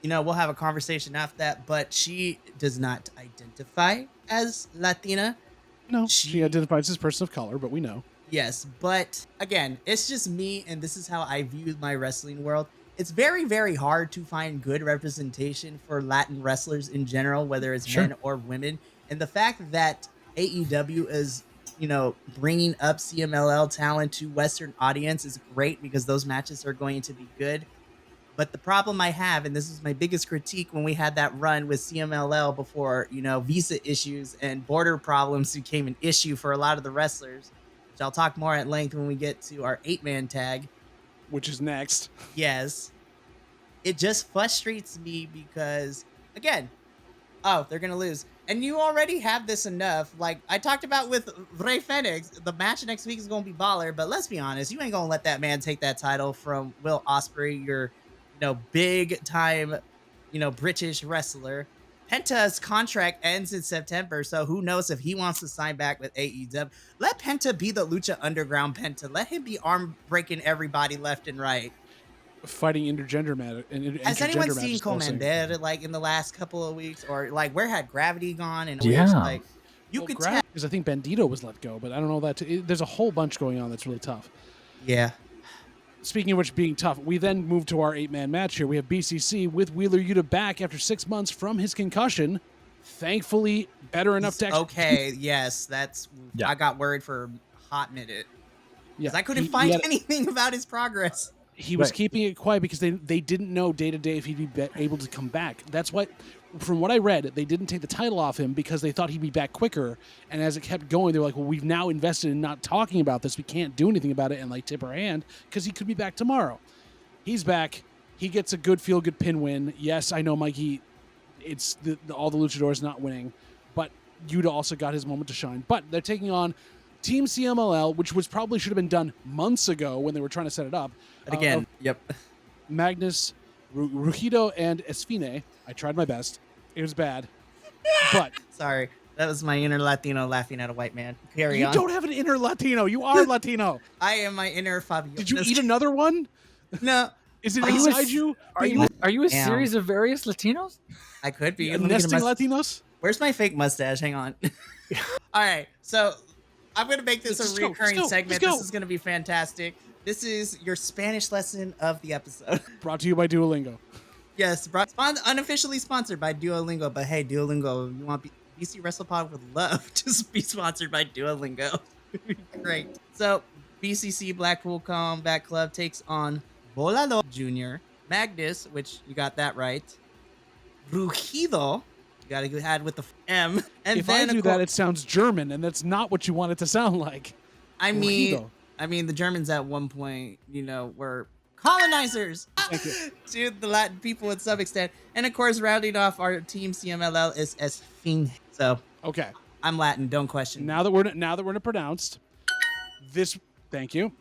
we'll have a conversation after that, but she does not identify as Latina. No, she identifies as a person of color, but we know. Yes, but again, it's just me, and this is how I view my wrestling world. It's very, very hard to find good representation for Latin wrestlers in general, whether it's men or women. And the fact that AEW is, bringing up CMLL talent to Western audience is great because those matches are going to be good. But the problem I have, and this is my biggest critique when we had that run with CMLL before, visa issues and border problems became an issue for a lot of the wrestlers, which I'll talk more at length when we get to our 8-man tag. Which is next. Yes. It just frustrates me because, again, they're going to lose. And you already have this enough. Like I talked about with Rey Fenix, the match next week is going to be baller, but let's be honest, you ain't going to let that man take that title from Will Ospreay, your big time, British wrestler. Penta's contract ends in September, so who knows if he wants to sign back with AEW. Let Penta be the Lucha Underground Penta. Let him be arm breaking everybody left and right. Fighting intergender matter. Has anyone seen Commander in the last couple of weeks, or where had Gravity gone? And could tell because I think Bandito was let go, but I don't know that. There's a whole bunch going on that's really tough. Yeah. speaking of which being tough, we then move to our 8-man match here. We have BCC with Wheeler Yuta back after 6 months from his concussion. Thankfully, better enough to okay, yes, that's... Yeah. I got worried for a hot minute. Yeah, Because I couldn't find anything about his progress. He was keeping it quiet because they didn't know day to day if he'd be able to come back. That's what, from what I read, they didn't take the title off him because they thought he'd be back quicker. And as it kept going, they were like, well, we've now invested in not talking about this. We can't do anything about it and like tip our hand because he could be back tomorrow. He's back. He gets a good feel-good pin win. Yes, I know, Mikey, it's all the luchadors not winning, but Yuta also got his moment to shine. But they're taking on Team CMLL, which probably should have been done months ago when they were trying to set it up. But again, Magnus, Rugido, and Esfine. I tried my best. It was bad. But sorry, that was my inner Latino laughing at a white man. Carry on. You don't have an inner Latino. You are Latino. I am my inner Fabio. Did you eat another one? No. Is it inside you? Are you a series of various Latinos? I could be. Nesting Latinos? Where's my fake mustache? Hang on. All right, so I'm going to make this a recurring segment. This is going to be fantastic. This is your Spanish lesson of the episode. Brought to you by Duolingo. Yes, unofficially sponsored by Duolingo. But hey, Duolingo, you want BC WrestlePod would love to be sponsored by Duolingo. Great. So BCC Blackpool Combat Club takes on Volador Jr., Magnus, which you got that right, Rugido, you got to go ahead with the M. And if then I do that, it sounds German, and that's not what you want it to sound like. I mean, the Germans at one point, were colonizers to the Latin people to some extent. And of course, rounding off our team CMLL is Esfine. So okay, I'm Latin. Don't question. Now that we're pronounced, this. Thank you.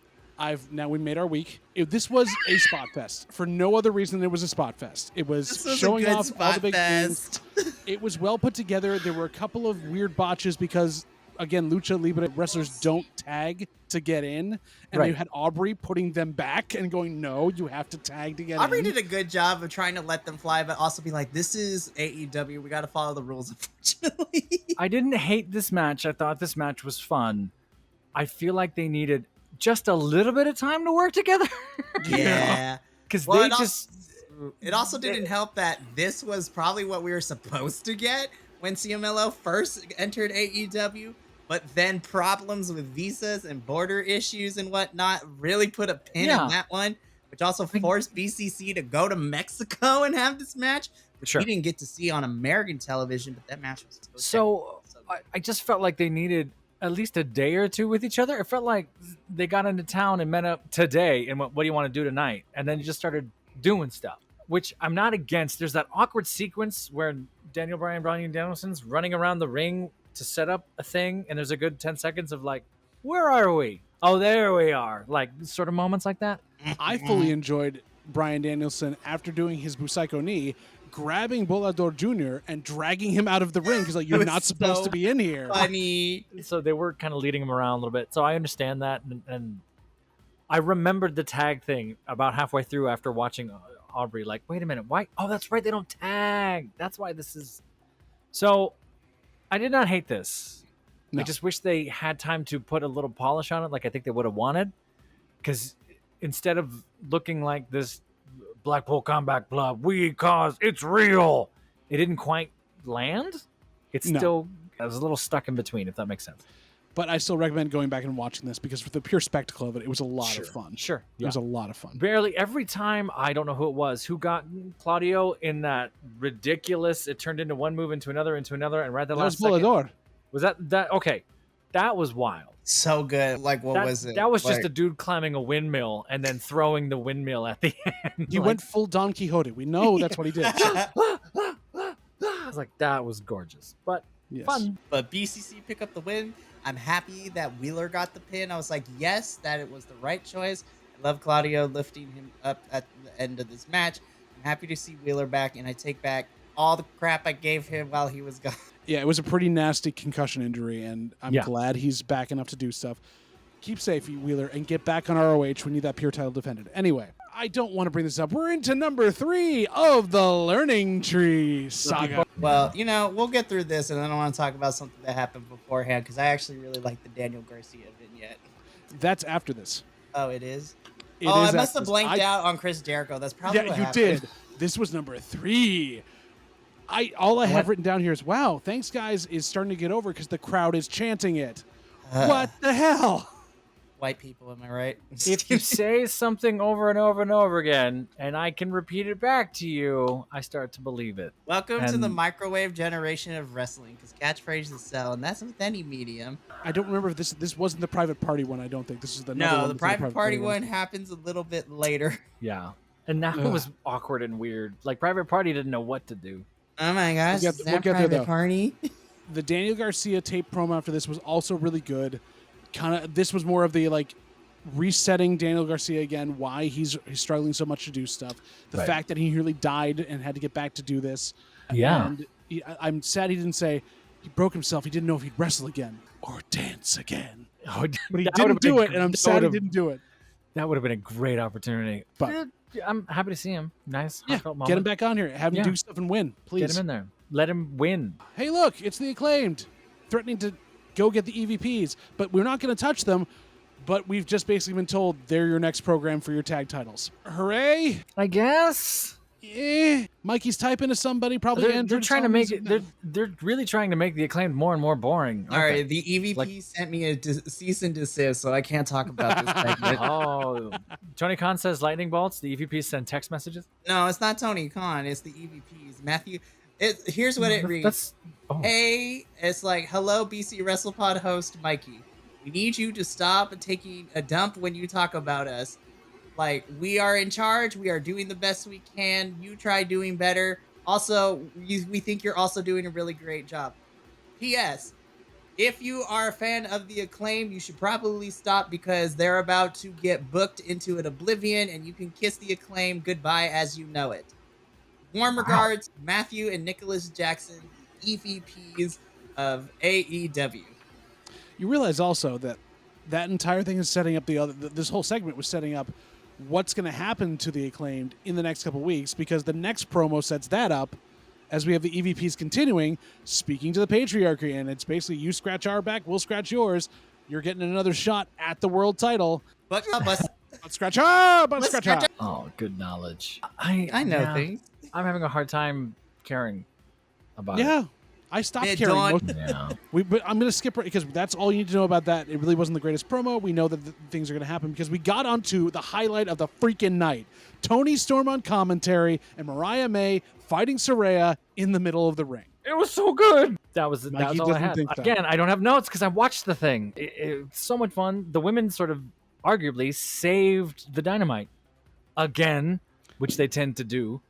We made our week. This was a spot fest for no other reason than it was a spot fest. It was showing off all the big things. It was well put together. There were a couple of weird botches because, again, Lucha Libre wrestlers don't tag to get in. And you had Aubrey putting them back and going, no, you have to tag to get in. Aubrey did a good job of trying to let them fly, but also be like, this is AEW. We got to follow the rules, unfortunately. I didn't hate this match. I thought this match was fun. I feel like they needed just a little bit of time to work together. Yeah. Because it also didn't help that this was probably what we were supposed to get when CMLL first entered AEW, but then problems with visas and border issues and whatnot really put a pin in that one, which also forced BCC to go to Mexico and have this match, which we didn't get to see on American television, but that match was so I just felt like they needed at least a day or two with each other. It felt like they got into town and met up today and what do you want to do tonight? And then you just started doing stuff, which I'm not against. There's that awkward sequence where Daniel Bryan and Danielson's running around the ring to set up a thing, and there's a good 10 seconds of like, where are we? Oh, there we are. Like sort of moments like that. I fully enjoyed Bryan Danielson after doing his Busaiku knee, grabbing Volador Jr. and dragging him out of the ring because like you're not supposed to be in here. Funny. So they were kind of leading him around a little bit. So I understand that, and I remembered the tag thing about halfway through after watching Aubrey. Like, wait a minute, why? Oh, that's right, they don't tag. That's why this is. So I did not hate this. No. I just wish they had time to put a little polish on it, like I think they would have wanted, because instead of looking like this Blackpool Combat Club, it's real. It didn't quite land. It's still, I was a little stuck in between, if that makes sense. But I still recommend going back and watching this because for the pure spectacle of it, it was a lot of fun. Sure. It was a lot of fun. Barely every time, I don't know who it was, who got Claudio in that ridiculous, it turned into one move into another, and right at the last second. Volador. Was that? Okay. That was wild. So good. Like, what was it? That was just a dude climbing a windmill and then throwing the windmill at the end. He went full Don Quixote. We know that's what he did. I was like, that was gorgeous. But fun. But BCC pick up the win. I'm happy that Wheeler got the pin. I was like, yes, that it was the right choice. I love Claudio lifting him up at the end of this match. I'm happy to see Wheeler back, and I take back all the crap I gave him while he was gone. Yeah, it was a pretty nasty concussion injury, and I'm glad he's back enough to do stuff. Keep safe, Wheeler, and get back on ROH when you need that pure title defended. Anyway, I don't want to bring this up. We're into number 3 of the Learning Tree saga. Well, we'll get through this, and I don't want to talk about something that happened beforehand, because I actually really like the Daniel Garcia vignette. That's after this. Oh, it is? I is must have Xmas. blanked out on Chris Jericho. That's probably Yeah, what you happened. did. This was number 3. All I have written down here is, wow, thanks guys is starting to get over because the crowd is chanting it. What the hell? White people, am I right? If you say something over and over and over again, and I can repeat it back to you, I start to believe it. Welcome to the And- microwave generation of wrestling, because catchphrases sell, and that's with any medium. I don't remember if this wasn't the private party one. I don't think this is the No, the private party one happens a little bit later. Yeah. And that was awkward and weird. Like, Private Party didn't know what to do. Oh my gosh, We'll is get that there, private though. party? The Daniel Garcia tape promo after this was also really good. This was more of the like resetting Daniel Garcia again, why he's struggling so much to do stuff. The Right. fact that he really died and had to get back to do this. Yeah. And I'm sad he didn't say he broke himself. He didn't know if he'd wrestle again or dance again. Oh, But he that didn't would've been do a it, and I'm that sad he would've- didn't do it. That would have been a great opportunity. But I'm happy to see him. Nice. yeah, heartfelt get him moment. back on here. Have him Yeah. do stuff and win, please. Get him in there. Let him win. Hey, look, it's the Acclaimed threatening to go get the EVPs, but we're not going to touch them. But we've just basically been told they're your next program for your tag titles. Hooray! I guess. Mikey's typing to somebody, probably They're Andrew. trying to make it. They're really trying to make the Acclaimed more and more boring. All right, the EVP sent me a cease and desist, so I can't talk about this segment. Oh, Tony Khan says lightning bolts. The EVPs send text messages. No, it's not Tony Khan. It's the EVPs. Matthew, here's what it reads. Hey, it's like, hello, BC WrestlePod host Mikey. We need you to stop taking a dump when you talk about us. Like, we are in charge. We are doing the best we can. You try doing better. Also, we think you're also doing a really great job. P.S. If you are a fan of the Acclaim, you should probably stop because they're about to get booked into an oblivion and you can kiss the Acclaim goodbye as you know it. Warm regards, Matthew and Nicholas Jackson, EVPs of AEW. You realize also that entire thing is setting up this whole segment was setting up what's going to happen to the Acclaimed in the next couple of weeks, because the next promo sets that up as we have the EVPs continuing, speaking to the patriarchy, and it's basically you scratch our back, we'll scratch yours. You're getting another shot at the world title. But scratch our, but scratch our. Oh, good knowledge. I know things. I'm having a hard time caring about it. Yeah, I stopped Yeah, caring. don't- Yeah. But I'm going to skip it because that's all you need to know about that. It really wasn't the greatest promo. We know that things are going to happen because we got onto the highlight of the freaking night. Tony Storm on commentary and Mariah May fighting Saraya in the middle of the ring. It was so good. That was all I doesn't had. think so. Again, I don't have notes because I watched the thing. It's so much fun. The women sort of arguably saved the Dynamite again, which they tend to do.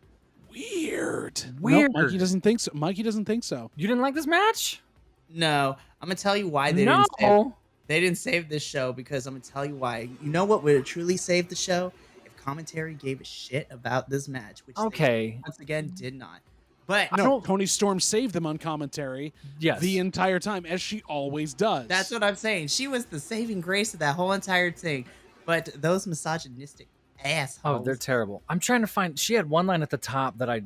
Weird. Weird. Nope, Mikey doesn't think so. Mikey doesn't think so. You didn't like this match? No, I'm gonna tell you why they didn't save this show, because I'm gonna tell you why. You know what would truly save the show? If commentary gave a shit about this match, which they once again did not. But No, Tony Storm saved them on commentary the entire time, as she always does. that's what I'm saying. She was the saving grace of that whole entire thing. But those misogynistic assholes. Oh, they're terrible. I'm trying to find. She had one line at the top that I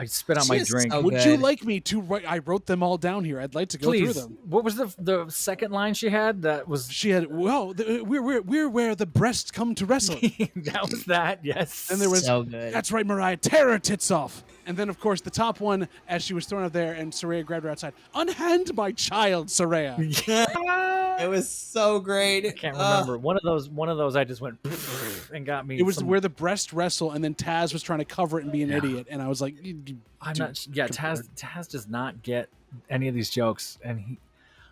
spit out She my is drink. so Would good. you like me to write? I wrote them all down here. I'd like to go through Please. them. What was the second line she had? That was She had, well, we're where the breasts come to wrestle. that was that. Yes. And there was, so good. that's right, Mariah, tear her tits off. And then, of course, the top one, as she was thrown up there, and Saraya grabbed her outside. Unhand my child, Saraya. It was so great. I can't remember. One of those I just went and got me. It was where the breast wrestle, and then Taz was trying to cover it and be an idiot. And I was like, I'm not. Yeah, Taz does not get any of these jokes, and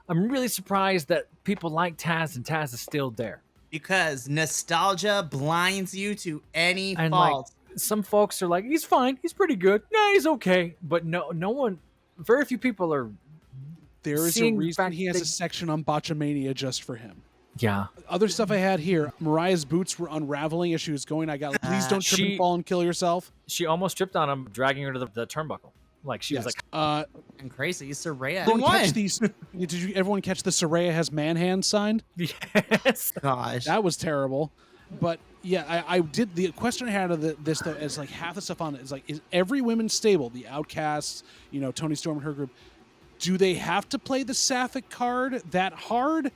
I'm really surprised that people like Taz and Taz is still there. Because nostalgia blinds you to any And fault. like some folks are like, he's fine, he's pretty good, nah, he's okay, but no one, very few people are. there is a seeing reason fact he has they- a section on Botchamania just for him. Yeah, Other stuff I had here, Mariah's boots were unraveling as she was going. I got, like, please don't trip and fall and kill yourself. she almost tripped on him, dragging her to the turnbuckle. Like she was like, And crazy, Saraya everyone won. catch these? Did you everyone catch the Saraya has man hands signed? yes. Gosh. That was terrible. But yeah, I did. The question I had of this though is like half the stuff on it is like, is every women's stable, the Outcasts, Tony Storm and her group, do they have to play the Sapphic card that hard,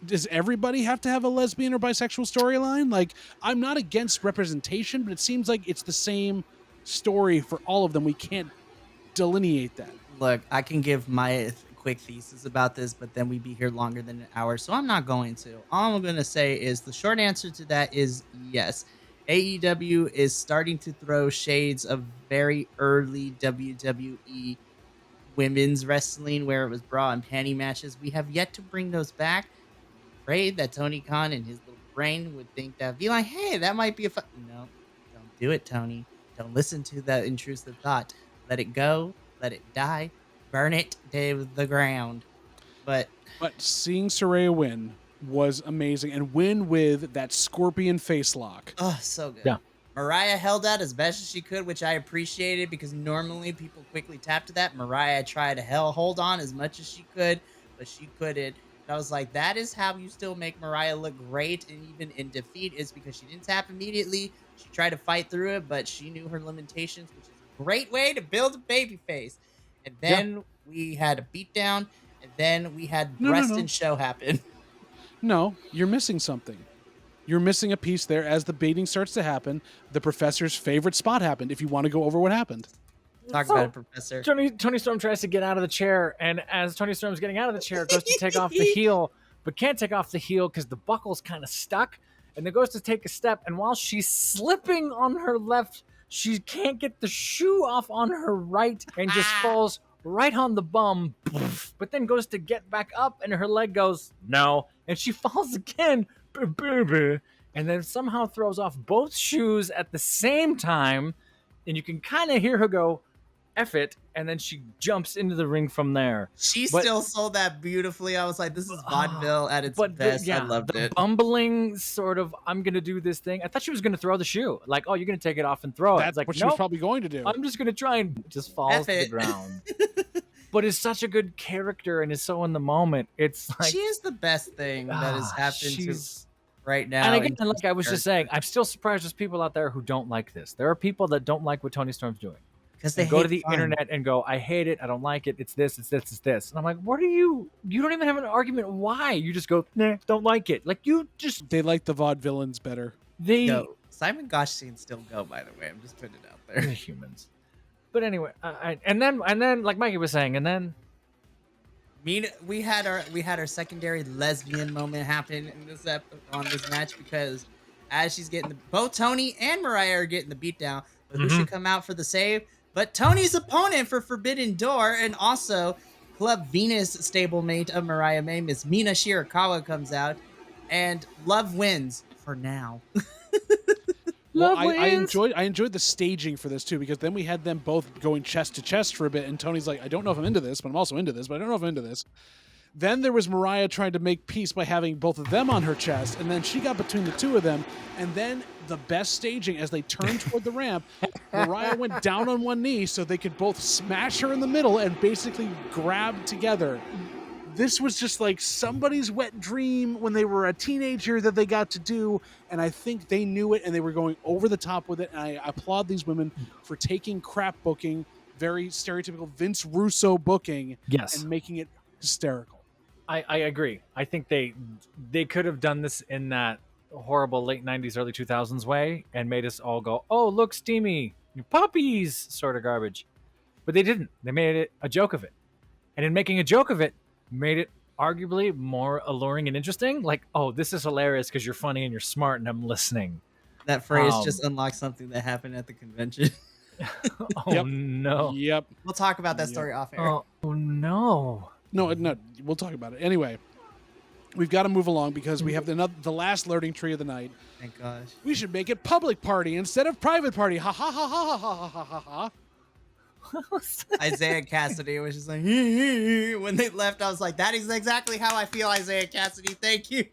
does everybody have to have a lesbian or bisexual storyline? Like, I'm not against representation, but it seems like it's the same story for all of them. We can't delineate that. Look, I can give my quick thesis about this, but then we'd be here longer than an hour, so I'm not going to. All I'm going to say is the short answer to that is yes. AEW is starting to throw shades of very early WWE women's wrestling where it was bra and panty matches. We have yet to bring those back. I'm afraid that Tony Khan and his little brain would think that, be like, hey, that might be a fun. No, don't do it, Tony. Don't listen to that intrusive thought. Let it go. Let it die. Burn it to the ground. But seeing Saraya win was amazing, and win with that scorpion face lock. oh, so good. Yeah. Mariah held out as best as she could, which I appreciated because normally people quickly tap to that. Mariah tried to hold on as much as she could, but she couldn't. And I was like, that is how you still make Mariah look great, and even in defeat is because she didn't tap immediately. She tried to fight through it, but she knew her limitations, which is a great way to build a baby face. And then we had a beatdown, and then we had breast and show happen. No, you're missing something. You're missing a piece there. As the baiting starts to happen, the professor's favorite spot happened. If you want to go over what happened. Talk about it, Professor. Tony Storm tries to get out of the chair, and as Tony Storm's getting out of the chair, goes to take off the heel, but can't take off the heel because the buckle's kind of stuck, and then goes to take a step, and while she's slipping on her left, she can't get the shoe off on her right, and just falls right on the bum, but then goes to get back up, and her leg goes, no, and she falls again, and then somehow throws off both shoes at the same time, and you can kind of hear her go, F it, and then she jumps into the ring from there. She still sold that beautifully. I was like, this is vaudeville at its best. I loved it. Bumbling sort of, I'm going to do this thing. I thought she was going to throw the shoe. Like, oh, you're going to take it off and throw it. That's it's like, what she was probably going to do. I'm just going to try, and just falls to the ground. But is such a good character and is so in the moment. It's like, she is the best thing that has happened to right now. And again, like I was just saying, I'm still surprised there's people out there who don't like this. There are people that don't like what Tony Storm's doing. Because they go to the internet and go, I hate it, I don't like it, it's this, it's this, it's this. And I'm like, what are you don't even have an argument why. You just go, nah, don't like it. Like, you just... They like the vaudevillains better. Simon Gosh scenes still go, by the way. I'm just putting it out there. They're humans. But anyway, and then like Mikey was saying, and then we had our secondary lesbian moment happen in this on this match, because as she's getting both Tony and Mariah are getting the beatdown, but who should come out for the save? But Tony's opponent for Forbidden Door, and also Club Venus stablemate of Mariah May, Miss Mina Shirakawa, comes out, and love wins for now. Well, I enjoyed the staging for this too, because then we had them both going chest to chest for a bit, and Tony's like, I don't know if I'm into this, but I'm also into this, but I don't know if I'm into this. Then there was Mariah trying to make peace by having both of them on her chest, and then she got between the two of them, and then the best staging as they turned toward the ramp, Mariah went down on one knee so they could both smash her in the middle and basically grab together. This was just like somebody's wet dream when they were a teenager that they got to do, and I think they knew it and they were going over the top with it, and I applaud these women for taking crap booking, very stereotypical Vince Russo booking, and making it hysterical. I agree. I think they could have done this in that horrible late 90s, early 2000s way and made us all go, oh, look, steamy, puppies, sort of garbage. But they didn't. They made it a joke of it. And in making a joke of it, made it arguably more alluring and interesting. Like, oh, this is hilarious because you're funny and you're smart and I'm listening. That phrase just unlocked something that happened at the convention. No. Yep. We'll talk about that story off air. Oh, no. No, we'll talk about it. Anyway, we've got to move along because we have the last learning tree of the night. Thank gosh. We should make it public party instead of private party. Ha ha ha ha ha ha ha ha. Isaiah Cassidy was just like, when they left, I was like, that is exactly how I feel, Isaiah Cassidy. Thank you.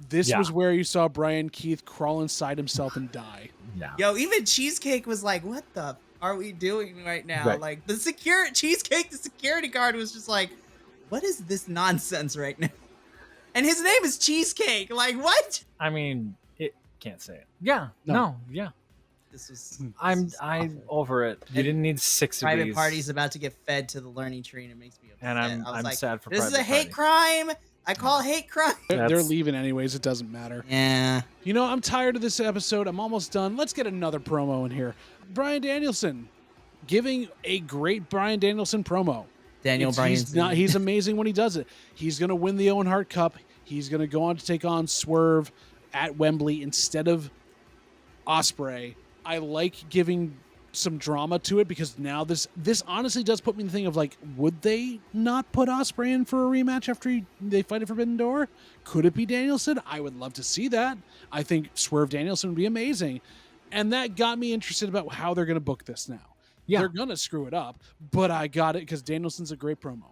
This was where you saw Brian Keith crawl inside himself and die. Yeah. Yo, even Cheesecake was like, what the are we doing right now? Right. Like, the security guard was just like, what is this nonsense right now? And his name is Cheesecake. Like, what? I mean, it can't say it. Yeah. No. Yeah. I'm over it. You didn't need 6 of Private these. Party's about to get fed to the learning tree, and it makes me upset. And I'm like, sad for this Private is a hate Party. crime. I call hate crime. They're leaving anyways. It doesn't matter. Yeah. You know, I'm tired of this episode. I'm almost done. Let's get another promo in here. Bryan Danielson giving a great Bryan Danielson promo. He's amazing when he does it. He's going to win the Owen Hart Cup. He's going to go on to take on Swerve at Wembley instead of Ospreay. I like giving some drama to it because now this honestly does put me in the thing of like, would they not put Ospreay in for a rematch after they fight at Forbidden Door? Could it be Danielson? I would love to see that. I think Swerve Danielson would be amazing. And that got me interested about how they're going to book this now. Yeah. They're going to screw it up, but I got it because Danielson's a great promo.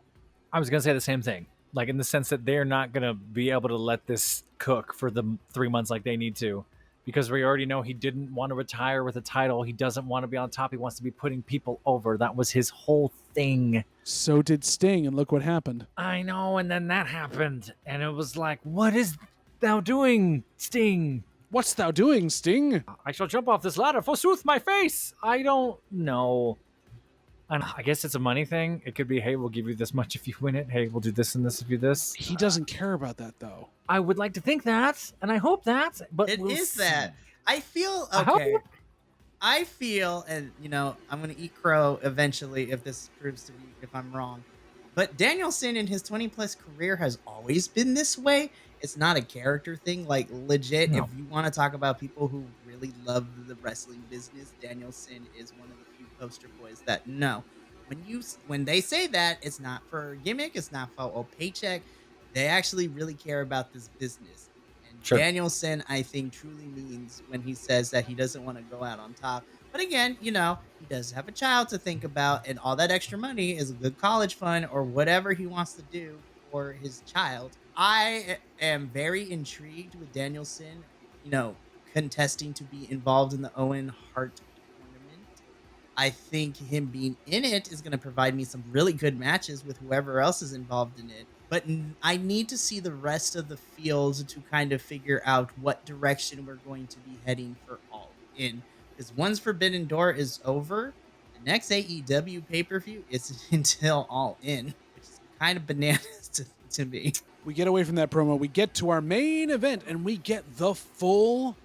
I was going to say the same thing. Like in the sense that they're not going to be able to let this cook for the 3 months like they need to. Because we already know he didn't want to retire with a title. He doesn't want to be on top. He wants to be putting people over. That was his whole thing. So did Sting, and look what happened. I know, and then that happened. And it was like, what is thou doing, Sting? What's thou doing, Sting? I shall jump off this ladder, forsooth my face. I don't know. And I guess it's a money thing. It could be, hey, we'll give you this much if you win it. Hey, we'll do this and this if you do this. He doesn't care about that, though. I would like to think that, and I hope that, but we'll see. That. I feel, I feel, and, you know, I'm going to eat crow eventually if this proves to be, if I'm wrong. But Danielson in his 20-plus career has always been this way. It's not a character thing. Like, legit, if you want to talk about people who really love the wrestling business, Danielson is one of the few poster boys that know. When they say that, it's not for a gimmick. It's not for a paycheck. They actually really care about this business. And Danielson, I think, truly means when he says that he doesn't want to go out on top. But again, you know, he does have a child to think about, and all that extra money is a good college fund or whatever he wants to do for his child. I am very intrigued with Danielson, you know, contesting to be involved in the Owen Hart tournament. I think him being in it is going to provide me some really good matches with whoever else is involved in it. But I need to see the rest of the field to kind of figure out what direction we're going to be heading for All In. Because once Forbidden Door is over, the next AEW pay-per-view isn't until All In, which is kind of bananas to me. We get away from that promo. We get to our main event, and we get the full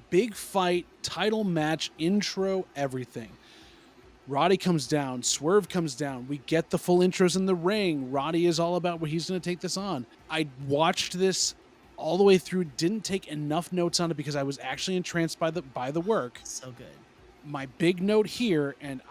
big fight, title match, intro, everything. Roddy comes down. Swerve comes down. We get the full intros in the ring. Roddy is all about what he's going to take this on. I watched this all the way through, didn't take enough notes on it because I was actually entranced by the work. So good. My big note here, and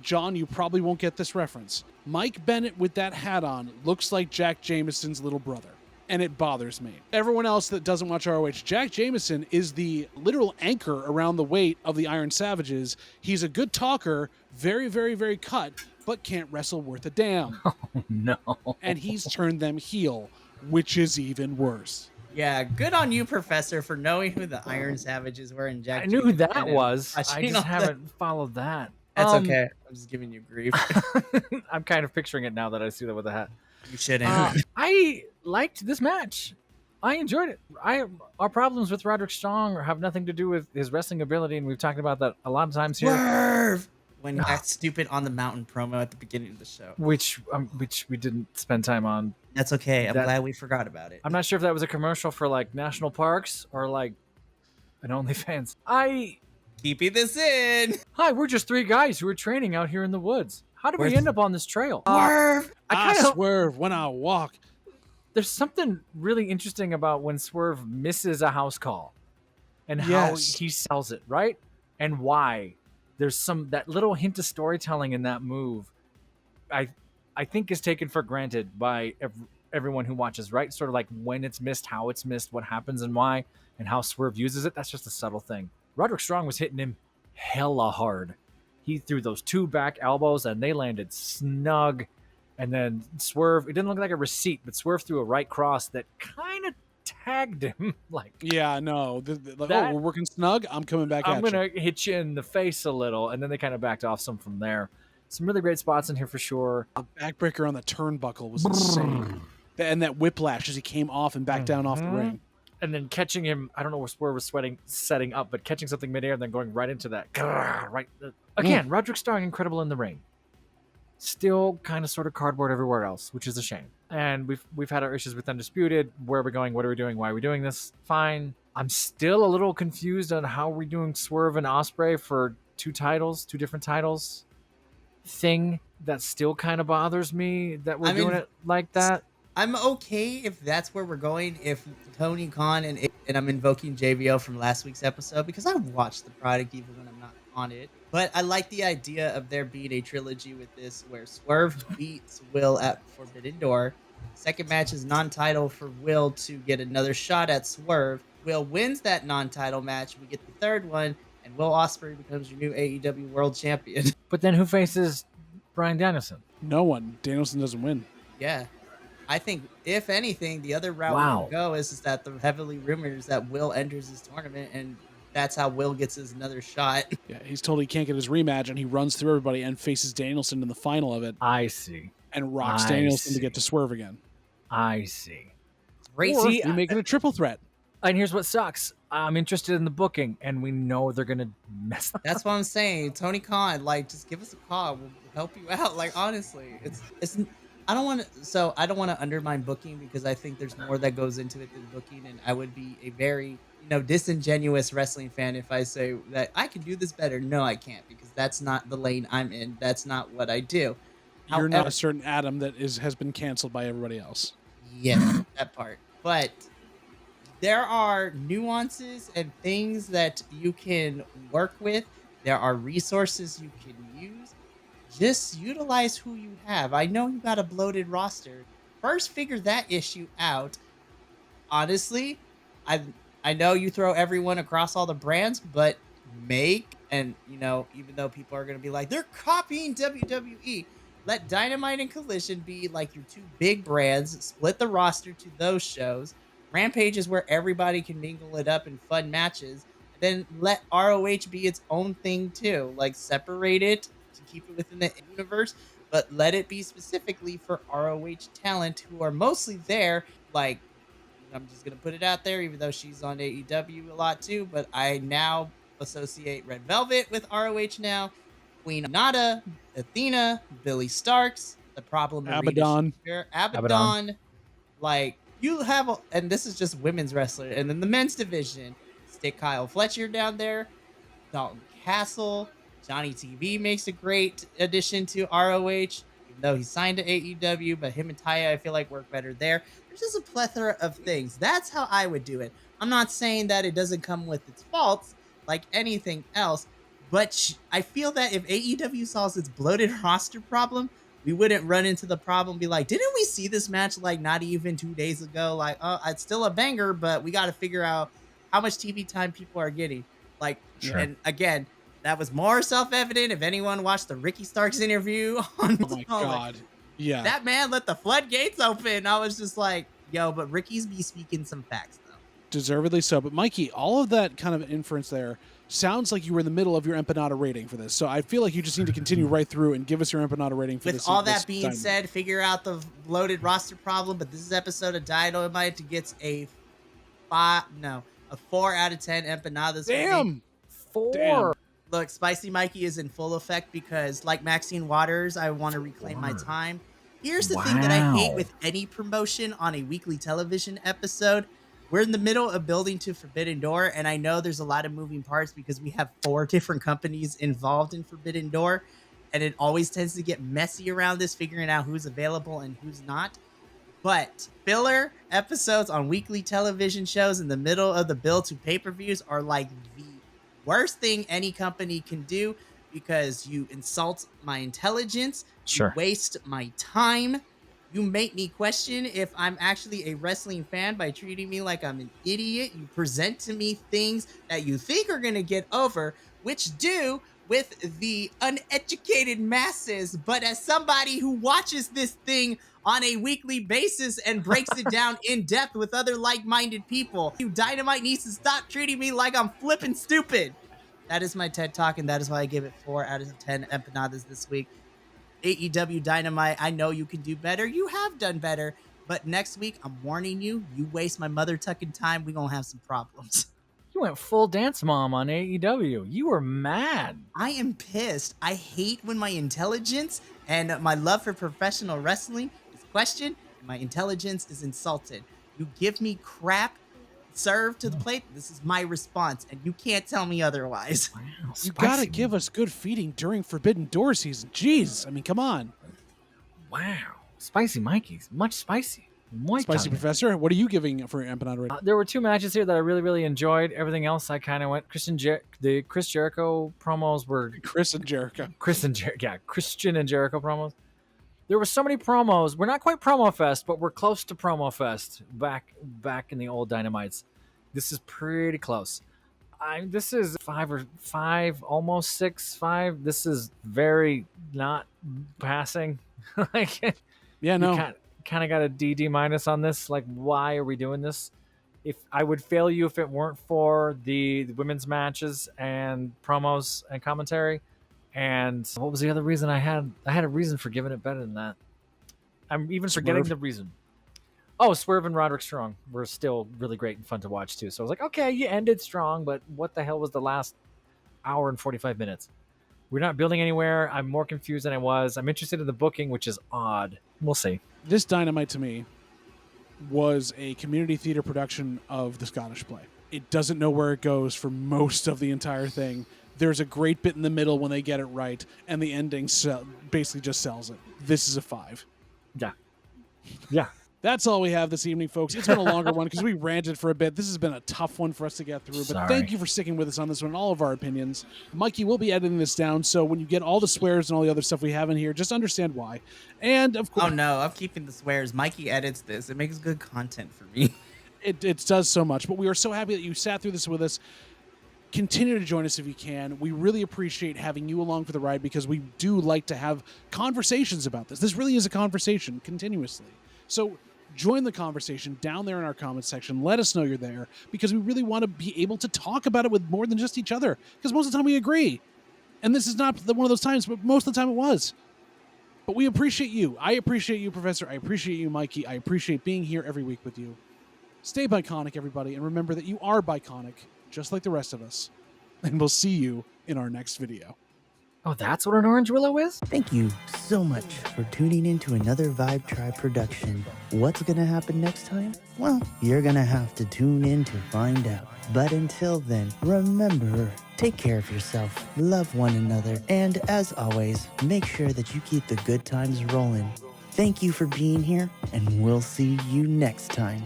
John, you probably won't get this reference. Mike Bennett with that hat on looks like Jack Jameson's little brother, and it bothers me. Everyone else that doesn't watch ROH, Jack Jameson is the literal anchor around the weight of the Iron Savages. He's a good talker, very, very, very cut, but can't wrestle worth a damn. Oh, no. And he's turned them heel, which is even worse. Yeah, good on you, Professor, for knowing who the Iron Savages were. And Jack. I knew who that was. I just haven't followed that. That's okay. I'm just giving you grief. I'm kind of picturing it now that I see that with the hat. You shouldn't. I liked this match. I enjoyed it. Our problems with Roderick Strong have nothing to do with his wrestling ability, and we've talked about that a lot of times here. Swerve! When he got stupid on the mountain promo at the beginning of the show. Which we didn't spend time on. That's okay. I'm glad we forgot about it. I'm not sure if that was a commercial for like national parks or like an OnlyFans. Keeping this in. Hi, we're just three guys who are training out here in the woods. How did we end up on this trail? Swerve! I swerve when I walk. There's something really interesting about when Swerve misses a house call and how he sells it, right? And why. There's that little hint of storytelling in that move I think is taken for granted by everyone who watches, right? Sort of like when it's missed, how it's missed, what happens and why, and how Swerve uses it. That's just a subtle thing. Roderick Strong was hitting him hella hard. He threw those two back elbows and they landed snug. And then Swerve, it didn't look like a receipt, but Swerve threw a right cross that kind of tagged him. We're working snug. I'm coming back at you. I'm going to hit you in the face a little. And then they kind of backed off some from there. Some really great spots in here for sure. The backbreaker on the turnbuckle was insane. And that whiplash as he came off and back down off the ring. And then catching him, I don't know where Swerve was setting up, but catching something midair and then going right into that. Right. Again, Roderick Strong, incredible in the ring. still kind of sort of cardboard everywhere else, which is a shame. And we've had our issues with Undisputed. Where are we going? What are we doing? Why are we doing this? Fine. I'm still a little confused on how we're doing Swerve and Ospreay for two different titles. Thing that still kind of bothers me that we're doing it like that. I'm okay if that's where we're going. If Tony Khan and I'm invoking JBL from last week's episode because I watched the product even when I'm not on it. But I like the idea of there being a trilogy with this where Swerve beats Will at Forbidden Door. Second match is non-title for Will to get another shot at Swerve. Will wins that non-title match. We get the third one, and Will Ospreay becomes your new AEW World Champion. But then who faces Bryan Danielson? No one. Danielson doesn't win. Yeah. I think, if anything, the other route we go is that the heavily rumors that Will enters this tournament, and that's how Will gets his another shot. Yeah, he's told he can't get his rematch, and he runs through everybody and faces Danielson in the final of it. I see. And rocks Danielson to get to Swerve again. I see. Great. Or you make it a triple threat. And here's what sucks. I'm interested in the booking, and we know they're going to mess up. That's what I'm saying. Tony Khan, like, just give us a call. We'll help you out. Like, honestly, it's I don't want to undermine booking because I think there's more that goes into it than booking, and I would be a very, disingenuous wrestling fan if I say that I can do this better. No, I can't, because that's not the lane I'm in. That's not what I do. You're not a certain Adam that has been canceled by everybody else. Yeah, that part. But there are nuances and things that you can work with. There are resources you can use. Just utilize who you have. I know you got a bloated roster. First, figure that issue out. Honestly, I know you throw everyone across all the brands, but even though people are going to be like, they're copying WWE, let Dynamite and Collision be like your two big brands. Split the roster to those shows. Rampage is where everybody can mingle it up in fun matches. Then let ROH be its own thing too. Like, separate it to keep it within the universe, but let it be specifically for ROH talent who are mostly there. Like, I'm just going to put it out there, even though she's on AEW a lot too, but I now associate Red Velvet with ROH now. Queen Nada, Athena, Billy Starks, the problem. Abaddon. Like, you have, and this is just women's wrestler. And then the men's division, stick Kyle Fletcher down there, Dalton Castle, Johnny TV makes a great addition to ROH, even though he signed to AEW, but him and Taya, I feel like, work better there. There's just a plethora of things. That's how I would do it. I'm not saying that it doesn't come with its faults, like anything else, but I feel that if AEW solves its bloated roster problem, we wouldn't run into the problem, be like, didn't we see this match like not even 2 days ago? Like, it's still a banger, but we got to figure out how much TV time people are getting. Like, sure. And again, that was more self-evident if anyone watched the Ricky Starks interview on Oh my God. Yeah. That man let the floodgates open. I was just like, yo, but Ricky's be speaking some facts though. Deservedly so. But Mikey, all of that kind of inference there sounds like you were in the middle of your empanada rating for this. So I feel like you just need to continue right through and give us your empanada rating for this. With all that being said, figure out the loaded roster problem. But this is episode of Dynamite gets a 4 out of 10 empanadas. Damn. 4. Damn. Look, Spicy Mikey is in full effect because, like Maxine Waters, I want to reclaim my time. Here's the thing that I hate with any promotion on a weekly television episode. We're in the middle of building to Forbidden Door, and I know there's a lot of moving parts because we have 4 different companies involved in Forbidden Door, and it always tends to get messy around this, figuring out who's available and who's not. But filler episodes on weekly television shows in the middle of the build to pay-per-views are like the worst thing any company can do because you insult my intelligence, you waste my time, you make me question if I'm actually a wrestling fan by treating me like I'm an idiot. You present to me things that you think are going to get over, which do with the uneducated masses. But as somebody who watches this thing on a weekly basis and breaks it down in depth with other like-minded people, Dynamite needs to stop treating me like I'm flipping stupid. That is my TED Talk, and that is why I give it 4 out of 10 empanadas this week. AEW Dynamite, I know you can do better. You have done better. But next week, I'm warning you, you waste my mother tucking time, we're going to have some problems. went full dance mom on AEW. You were mad. I am pissed. I hate when my intelligence and my love for professional wrestling is questioned. My intelligence is insulted. You give me crap, serve to the plate. This is my response, and you can't tell me otherwise. Wow, You gotta give us good feeding during Forbidden Door season. Jeez, I mean, come on. Wow, spicy Mikey's much spicy. Spicy Professor, what are you giving for your Empanada rating? There were 2 matches here that I really, really enjoyed. Everything else, I kind of went. The Chris Jericho promos were Christian and Jericho promos. There were so many promos. We're not quite promo fest, but we're close to promo fest. Back in the old Dynamites, this is pretty close. This is 5, almost 6, 5. This is very not passing. Yeah, no. Kind of got a D minus on this. Like, why are we doing this? If I would fail you if it weren't for the women's matches and promos and commentary. And what was the other reason I had a reason for giving it better than that. I'm even forgetting the reason. Oh, Swerve and Roderick Strong were still really great and fun to watch too. So I was like, okay, you ended strong, but what the hell was the last hour and 45 minutes? We're not building anywhere. I'm more confused than I was. I'm interested in the booking, which is odd. We'll see. This Dynamite to me was a community theater production of the Scottish play. It doesn't know where it goes for most of the entire thing. There's a great bit in the middle when they get it right, and the ending basically just sells it. This is a 5. Yeah. That's all we have this evening, folks. It's been a longer one because we ranted for a bit. This has been a tough one for us to get through, but thank you for sticking with us on this one, all of our opinions. Mikey will be editing this down, so when you get all the swears and all the other stuff we have in here, just understand why. And, of course... Oh, no, I'm keeping the swears. Mikey edits this. It makes good content for me. It does so much, but we are so happy that you sat through this with us. Continue to join us if you can. We really appreciate having you along for the ride because we do like to have conversations about this. This really is a conversation continuously. So join the conversation down there in our comments section. Let us know you're there because we really want to be able to talk about it with more than just each other because most of the time we agree. And this is not one of those times, but most of the time it was. But we appreciate you. I appreciate you, Professor. I appreciate you, Mikey. I appreciate being here every week with you. Stay biconic, everybody, and remember that you are biconic, just like the rest of us. And we'll see you in our next video. Oh, that's what an orange willow is? Thank you so much for tuning in to another Vibe Tribe production. What's gonna happen next time? Well, you're gonna have to tune in to find out. But until then, remember, take care of yourself, love one another, and as always, make sure that you keep the good times rolling. Thank you for being here, and we'll see you next time.